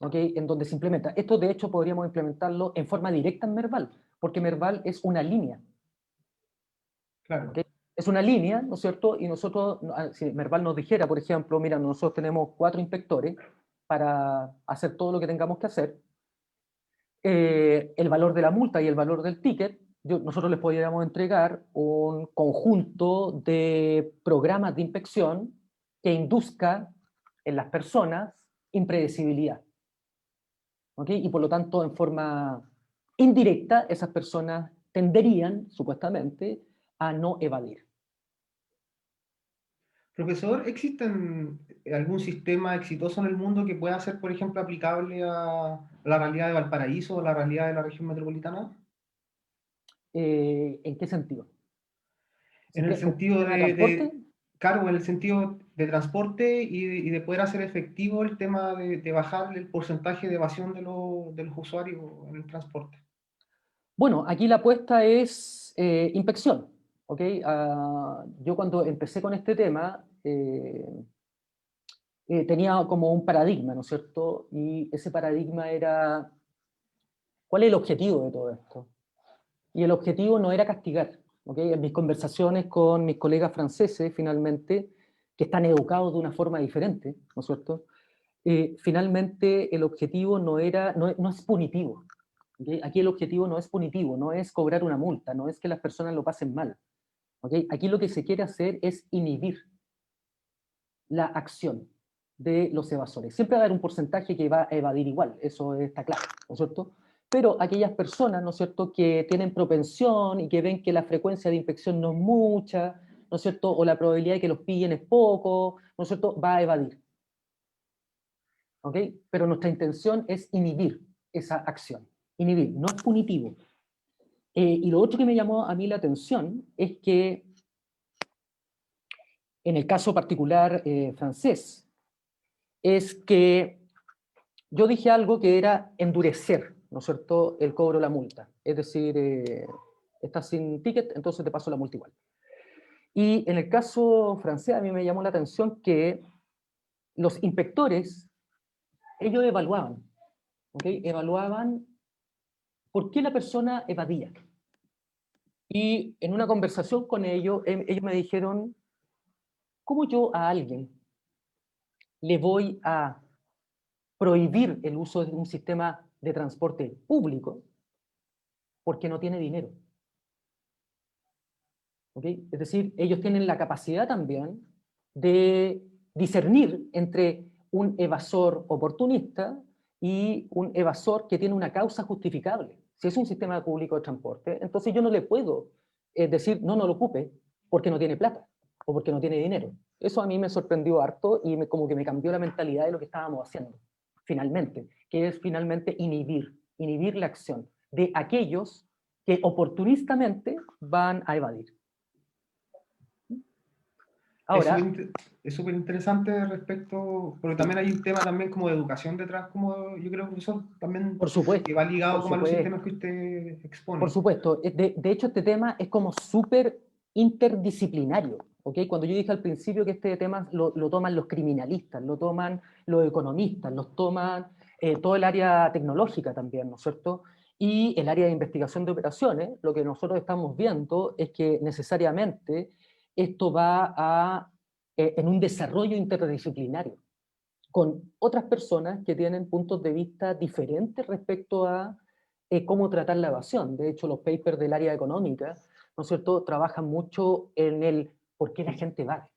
¿Ok? En donde se implementa. Esto de hecho podríamos implementarlo en forma directa en Merval, porque Merval es una línea. Claro. ¿Ok? Es una línea, ¿no es cierto? Y nosotros, si Merval nos dijera, por ejemplo, mira, nosotros tenemos 4 inspectores para hacer todo lo que tengamos que hacer, el valor de la multa y el valor del ticket, nosotros les podríamos entregar un conjunto de programas de inspección que induzca en las personas impredecibilidad. ¿Ok? Y por lo tanto, en forma indirecta, esas personas tenderían, supuestamente, a no evadir. Profesor, ¿existe algún sistema exitoso en el mundo que pueda ser, por ejemplo, aplicable a la realidad de Valparaíso o a la realidad de la región metropolitana? ¿En qué sentido? En el ¿Un sentido sistema de transporte? claro, en el sentido de transporte y de poder hacer efectivo el tema de bajar el porcentaje de evasión de los usuarios en el transporte. Bueno, aquí la apuesta es inspección. ¿Ok? Yo cuando empecé con este tema tenía como un paradigma, ¿no es cierto? Y ese paradigma era, ¿cuál es el objetivo de todo esto? Y el objetivo no era castigar. ¿Ok? En mis conversaciones con mis colegas franceses, finalmente, que están educados de una forma diferente, ¿no es cierto? Finalmente el objetivo no es punitivo. ¿Okay? Aquí el objetivo no es punitivo, no es cobrar una multa, no es que las personas lo pasen mal. ¿Okay? Aquí lo que se quiere hacer es inhibir la acción de los evasores. Siempre va a haber un porcentaje que va a evadir igual, eso está claro, ¿no es cierto? Pero aquellas personas, ¿no es cierto?, que tienen propensión y que ven que la frecuencia de inspección no es mucha, ¿no es cierto?, o la probabilidad de que los pillen es poco, ¿no es cierto?, va a evadir. ¿Ok? Pero nuestra intención es inhibir esa acción. Inhibir, no es punitivo. Y lo otro que me llamó a mí la atención es que en el caso particular francés, es que yo dije algo que era endurecer, ¿no es cierto?, el cobro de la multa. Es decir, estás sin ticket, entonces te paso la multa igual. Y en el caso francés a mí me llamó la atención que los inspectores, ellos evaluaban, ¿ok? Evaluaban por qué la persona evadía. Y en una conversación con ellos, ellos me dijeron, ¿cómo yo a alguien le voy a prohibir el uso de un sistema de transporte público porque no tiene dinero? ¿Okay? Es decir, ellos tienen la capacidad también de discernir entre un evasor oportunista y un evasor que tiene una causa justificable. Si es un sistema público de transporte, entonces yo no le puedo decir, no, no lo ocupe porque no tiene plata o porque no tiene dinero. Eso a mí me sorprendió harto y como que me cambió la mentalidad de lo que estábamos haciendo, finalmente, que es finalmente inhibir la acción de aquellos que oportunistamente van a evadir. Es Ahora, es súper interesante respecto, porque también hay un tema también como de educación detrás, como yo creo que eso también por que va supuesto, ligado por como a los sistemas supuesto, que usted por expone. supuesto. De hecho, este tema es como súper interdisciplinario. ¿Ok? Cuando yo dije al principio que este tema lo toman los criminalistas, lo toman los economistas, lo toman todo el área tecnológica también, ¿no es cierto? Y el área de investigación de operaciones, lo que nosotros estamos viendo es que necesariamente esto va en un desarrollo interdisciplinario, con otras personas que tienen puntos de vista diferentes respecto a cómo tratar la evasión. De hecho, los papers del área económica, ¿no es cierto?, trabajan mucho en el por qué la gente evade.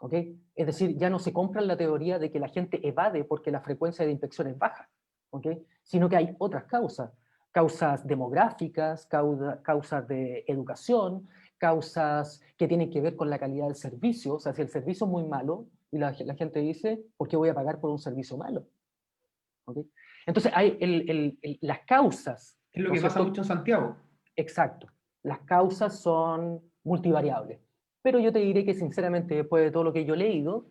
¿Ok? Es decir, ya no se compra la teoría de que la gente evade porque la frecuencia de inspección es baja, ¿ok? Sino que hay otras causas. causas demográficas, causas de educación, causas que tienen que ver con la calidad del servicio. O sea, si el servicio es muy malo y la gente dice, ¿por qué voy a pagar por un servicio malo? ¿Okay? Entonces, hay las causas, Es lo ¿no que es pasa cierto? mucho en Santiago. Exacto. Las causas son multivariables. Pero yo te diré que, sinceramente, después de todo lo que yo he leído,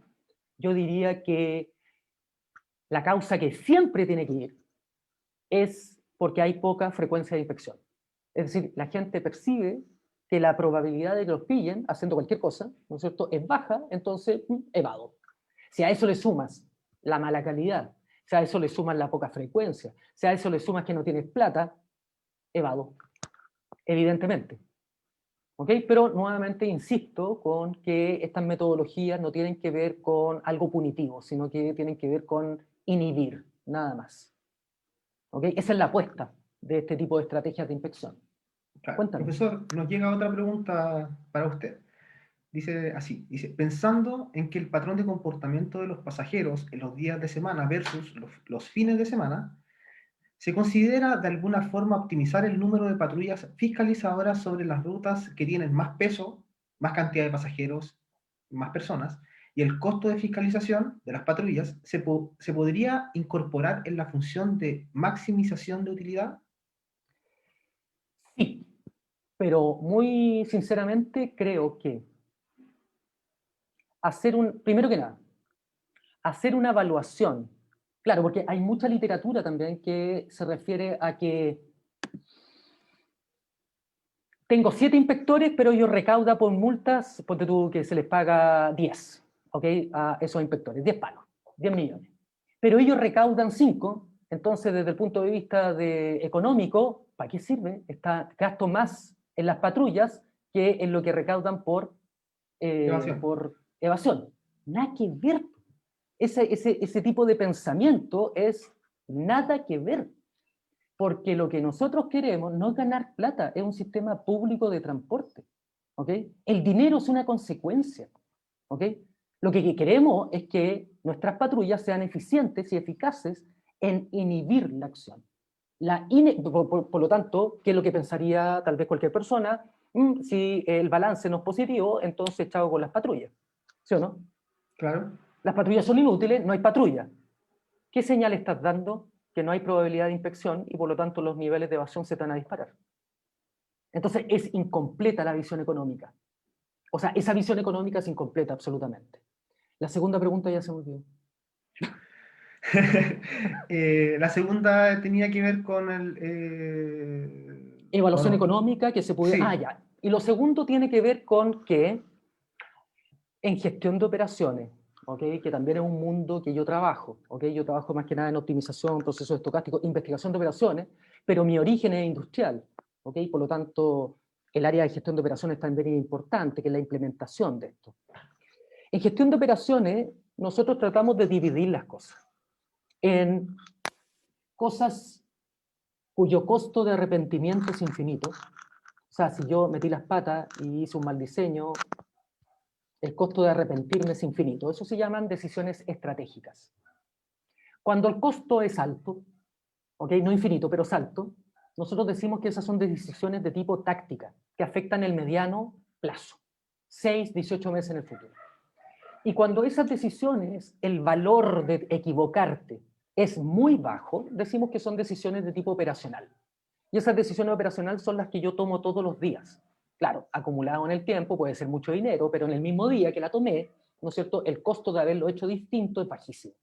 yo diría que la causa que siempre tiene que ir es porque hay poca frecuencia de inspección. Es decir, la gente percibe que la probabilidad de que los pillen haciendo cualquier cosa, ¿no es cierto?, es baja, entonces evado. Si a eso le sumas la mala calidad, si a eso le sumas la poca frecuencia, si a eso le sumas que no tienes plata, evado, evidentemente. ¿Ok? Pero nuevamente insisto con que estas metodologías no tienen que ver con algo punitivo, sino que tienen que ver con inhibir, nada más. ¿Ok? Esa es la apuesta de este tipo de estrategias de inspección. Claro. Cuéntame. Profesor, nos llega otra pregunta para usted. Dice así, dice, pensando en que el patrón de comportamiento de los pasajeros en los días de semana versus los fines de semana, ¿se considera de alguna forma optimizar el número de patrullas fiscalizadoras sobre las rutas que tienen más peso, más cantidad de pasajeros, más personas, y el costo de fiscalización de las patrullas se podría incorporar en la función de maximización de utilidad? Sí, pero muy sinceramente creo que primero que nada, hacer una evaluación. Claro, porque hay mucha literatura también que se refiere a que tengo 7 inspectores, pero ellos recaudan por multas, ponte tú que se les paga 10, ¿ok? A esos inspectores, 10 palos, 10 millones. Pero ellos recaudan 5, entonces desde el punto de vista económico, ¿para qué sirve? Gasto más en las patrullas que en lo que recaudan Evasión. por evasión. Nada que ver. Ese tipo de pensamiento es nada que ver. Porque lo que nosotros queremos no es ganar plata, es un sistema público de transporte. ¿Ok? El dinero es una consecuencia. ¿Ok? Lo que queremos es que nuestras patrullas sean eficientes y eficaces en inhibir la acción. Por lo tanto, ¿qué es lo que pensaría tal vez cualquier persona? Si el balance no es positivo, entonces chao con las patrullas. ¿Sí o no? Claro. Las patrullas son inútiles, no hay patrulla. ¿Qué señal estás dando? Que no hay probabilidad de inspección y por lo tanto los niveles de evasión se van a disparar. Entonces es incompleta la visión económica. O sea, esa visión económica es incompleta absolutamente. La segunda pregunta ya se me olvidó. La segunda tenía que ver con Evaluación bueno, económica que se pudiera... Ah, sí, ya. Y lo segundo tiene que ver con que en gestión de operaciones, ¿okay? Que también es un mundo que yo trabajo. ¿Okay? Yo trabajo más que nada en optimización, procesos estocásticos, investigación de operaciones, pero mi origen es industrial. ¿Okay? Por lo tanto, el área de gestión de operaciones también es importante, que es la implementación de esto. En gestión de operaciones, nosotros tratamos de dividir las cosas en cosas cuyo costo de arrepentimiento es infinito. O sea, si yo metí las patas y hice un mal diseño, el costo de arrepentirme es infinito. Eso se llaman decisiones estratégicas. Cuando el costo es alto, ¿okay? No infinito, pero es alto, nosotros decimos que esas son decisiones de tipo táctica, que afectan el mediano plazo, 6, 18 meses en el futuro. Y cuando esas decisiones, el valor de equivocarte es muy bajo, decimos que son decisiones de tipo operacional. Y esas decisiones operacionales son las que yo tomo todos los días. Claro, acumulado en el tiempo puede ser mucho dinero, pero en el mismo día que la tomé, ¿no es cierto?, el costo de haberlo hecho distinto es bajísimo.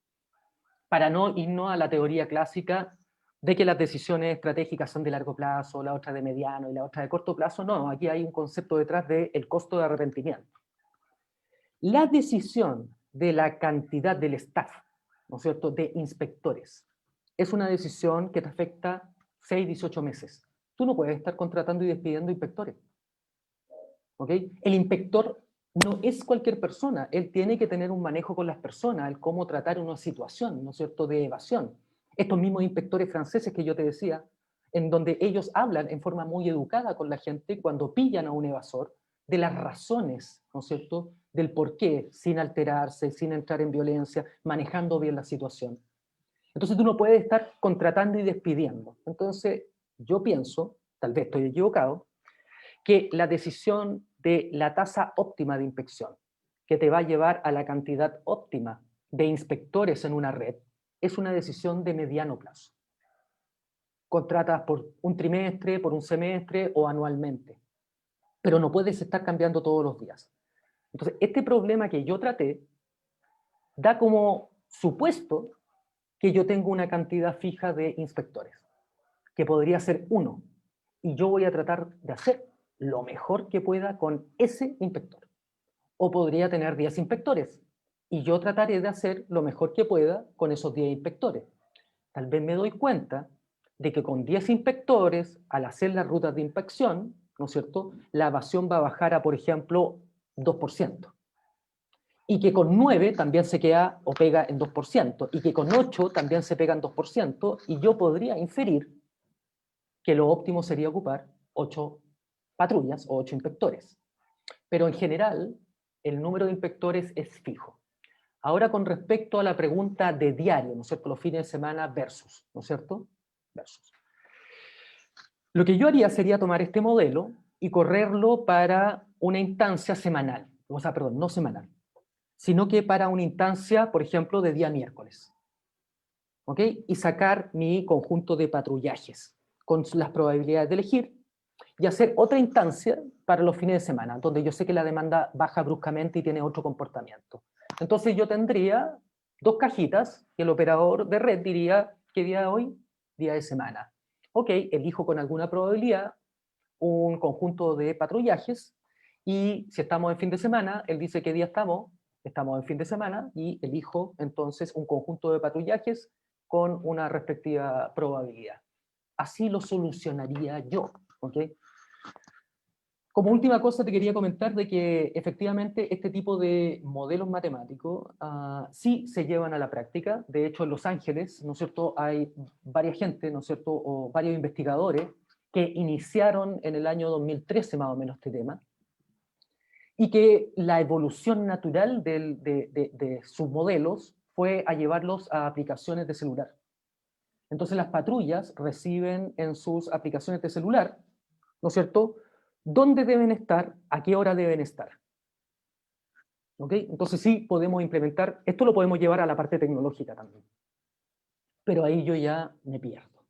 Para no irnos a la teoría clásica de que las decisiones estratégicas son de largo plazo, la otra de mediano y la otra de corto plazo, no, aquí hay un concepto detrás del costo de arrepentimiento. La decisión de la cantidad del staff, ¿no es cierto?, de inspectores, es una decisión que te afecta 6, 18 meses. Tú no puedes estar contratando y despidiendo inspectores. ¿Ok? El inspector no es cualquier persona, él tiene que tener un manejo con las personas, el cómo tratar una situación, ¿no es cierto?, de evasión. Estos mismos inspectores franceses que yo te decía, en donde ellos hablan en forma muy educada con la gente cuando pillan a un evasor, de las razones, ¿no es cierto?, del por qué, sin alterarse, sin entrar en violencia, manejando bien la situación. Entonces tú no puedes estar contratando y despidiendo. Entonces, Yo pienso, tal vez estoy equivocado, que la decisión de la tasa óptima de inspección, que te va a llevar a la cantidad óptima de inspectores en una red, es una decisión de mediano plazo. Contratas por un trimestre, por un semestre o anualmente, pero no puedes estar cambiando todos los días. Entonces, este problema que yo traté da como supuesto que yo tengo una cantidad fija de inspectores, que podría ser uno, y yo voy a tratar de hacer lo mejor que pueda con ese inspector. O podría tener 10 inspectores, y yo trataré de hacer lo mejor que pueda con esos 10 inspectores. Tal vez me doy cuenta de que con 10 inspectores, al hacer las rutas de inspección, ¿no es cierto?, la evasión va a bajar a, por ejemplo, 2%. Y que con 9 también se queda o pega en 2%, y que con 8 también se pega en 2%, y yo podría inferir que lo óptimo sería ocupar 8 patrullas o 8 inspectores. Pero en general, el número de inspectores es fijo. Ahora, con respecto a la pregunta de diario, ¿no es cierto?, los fines de semana versus, ¿no es cierto?, versus. Lo que yo haría sería tomar este modelo y correrlo para una instancia semanal, o sea, perdón, no semanal, sino que para una instancia, por ejemplo, de día miércoles. ¿Ok? Y sacar mi conjunto de patrullajes con las probabilidades de elegir y hacer otra instancia para los fines de semana, donde yo sé que la demanda baja bruscamente y tiene otro comportamiento. Entonces yo tendría dos cajitas y el operador de red diría, ¿qué día de hoy? Día de semana. Ok, elijo con alguna probabilidad un conjunto de patrullajes y si estamos en fin de semana, él dice qué día estamos, estamos en fin de semana y elijo entonces un conjunto de patrullajes con una respectiva probabilidad. Así lo solucionaría yo, ¿ok? Como última cosa te quería comentar de que efectivamente este tipo de modelos matemáticos sí se llevan a la práctica. De hecho, en Los Ángeles, ¿no es cierto?, hay varias gente, ¿no es cierto?, o varios investigadores que iniciaron en el año 2013 más o menos este tema, y que la evolución natural de sus modelos fue a llevarlos a aplicaciones de celular. Entonces las patrullas reciben en sus aplicaciones de celular, ¿no es cierto?, dónde deben estar, a qué hora deben estar. ¿Ok? Entonces sí podemos implementar, esto lo podemos llevar a la parte tecnológica también, pero ahí yo ya me pierdo.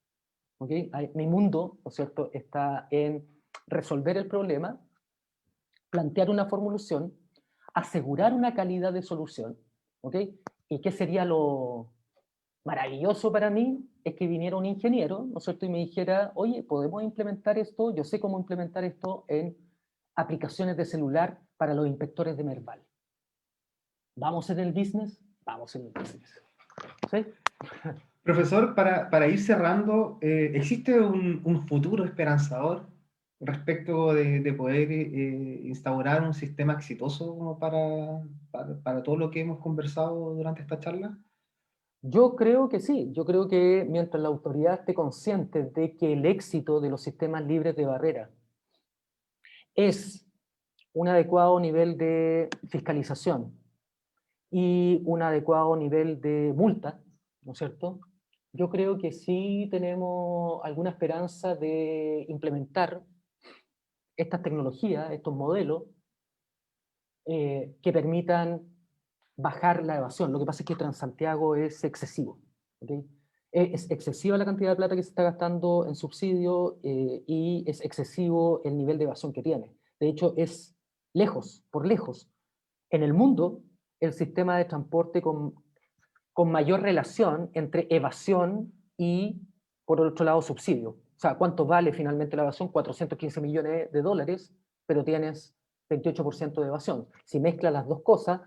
¿Ok? Mi mundo, ¿no es cierto?, está en resolver el problema, plantear una formulación, asegurar una calidad de solución. ¿Ok? ¿Y qué sería lo maravilloso para mí? Es que viniera un ingeniero, ¿no es cierto?, y me dijera, oye, ¿podemos implementar esto? Yo sé cómo implementar esto en aplicaciones de celular para los inspectores de Merval. ¿Vamos en el business? Vamos en el business. ¿Sí? Profesor, para ir cerrando, ¿existe un futuro esperanzador respecto de poder instaurar un sistema exitoso como para todo lo que hemos conversado durante esta charla? Yo creo que sí, yo creo que mientras la autoridad esté consciente de que el éxito de los sistemas libres de barrera es un adecuado nivel de fiscalización y un adecuado nivel de multa, ¿no es cierto? Yo creo que sí tenemos alguna esperanza de implementar estas tecnologías, estos modelos, que permitan bajar la evasión. Lo que pasa es que Transantiago es excesivo. ¿Okay? Es excesiva la cantidad de plata que se está gastando en subsidio y es excesivo el nivel de evasión que tiene. De hecho, es lejos, por lejos, en el mundo, el sistema de transporte con mayor relación entre evasión y, por otro lado, subsidio. O sea, ¿cuánto vale finalmente la evasión? 415 millones de dólares, pero tienes 28% de evasión. Si mezclas las dos cosas,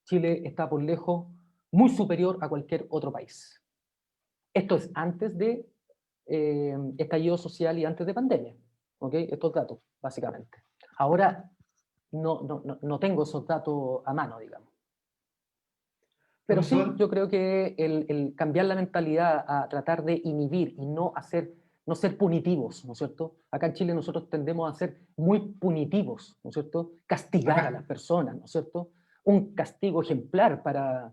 Chile está por lejos muy superior a cualquier otro país. Esto es antes de estallido social y antes de pandemia. ¿Ok? Estos datos, básicamente. Ahora no tengo esos datos a mano, digamos. Pero sí, Profesor, yo creo que el cambiar la mentalidad a tratar de inhibir y no ser punitivos, ¿no es cierto? Acá en Chile nosotros tendemos a ser muy punitivos, ¿no es cierto? Castigar a acá, las personas, ¿no es cierto? Un castigo ejemplar para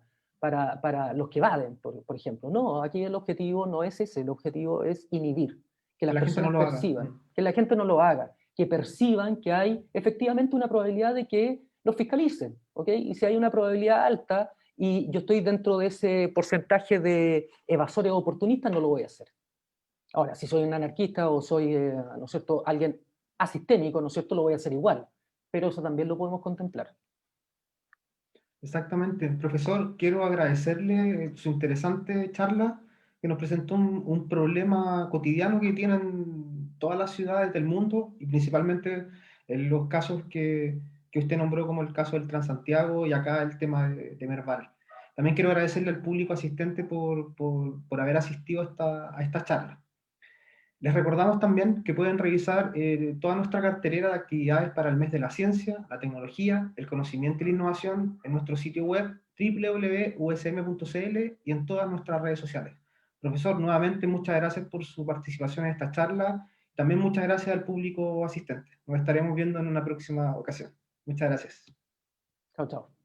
los que evaden, por ejemplo. No, aquí el objetivo no es ese, el objetivo es inhibir, que las la gente no personas lo haga. perciban, que la gente no lo haga, que perciban que hay efectivamente una probabilidad de que los fiscalicen, ¿ok? Y si hay una probabilidad alta y yo estoy dentro de ese porcentaje de evasores oportunistas, no lo voy a hacer. Ahora, si soy un anarquista o soy, ¿no es cierto?, alguien asistémico, ¿no es cierto?, lo voy a hacer igual, pero eso también lo podemos contemplar. Exactamente. Profesor, quiero agradecerle su interesante charla que nos presentó un problema cotidiano que tienen todas las ciudades del mundo y principalmente en los casos que usted nombró como el caso del Transantiago y acá el tema de Merval. También quiero agradecerle al público asistente por haber asistido a esta charla. Les recordamos también que pueden revisar toda nuestra cartelera de actividades para el mes de la ciencia, la tecnología, el conocimiento y la innovación en nuestro sitio web www.usm.cl y en todas nuestras redes sociales. Profesor, nuevamente muchas gracias por su participación en esta charla. También muchas gracias al público asistente. Nos estaremos viendo en una próxima ocasión. Muchas gracias. Chao, chao.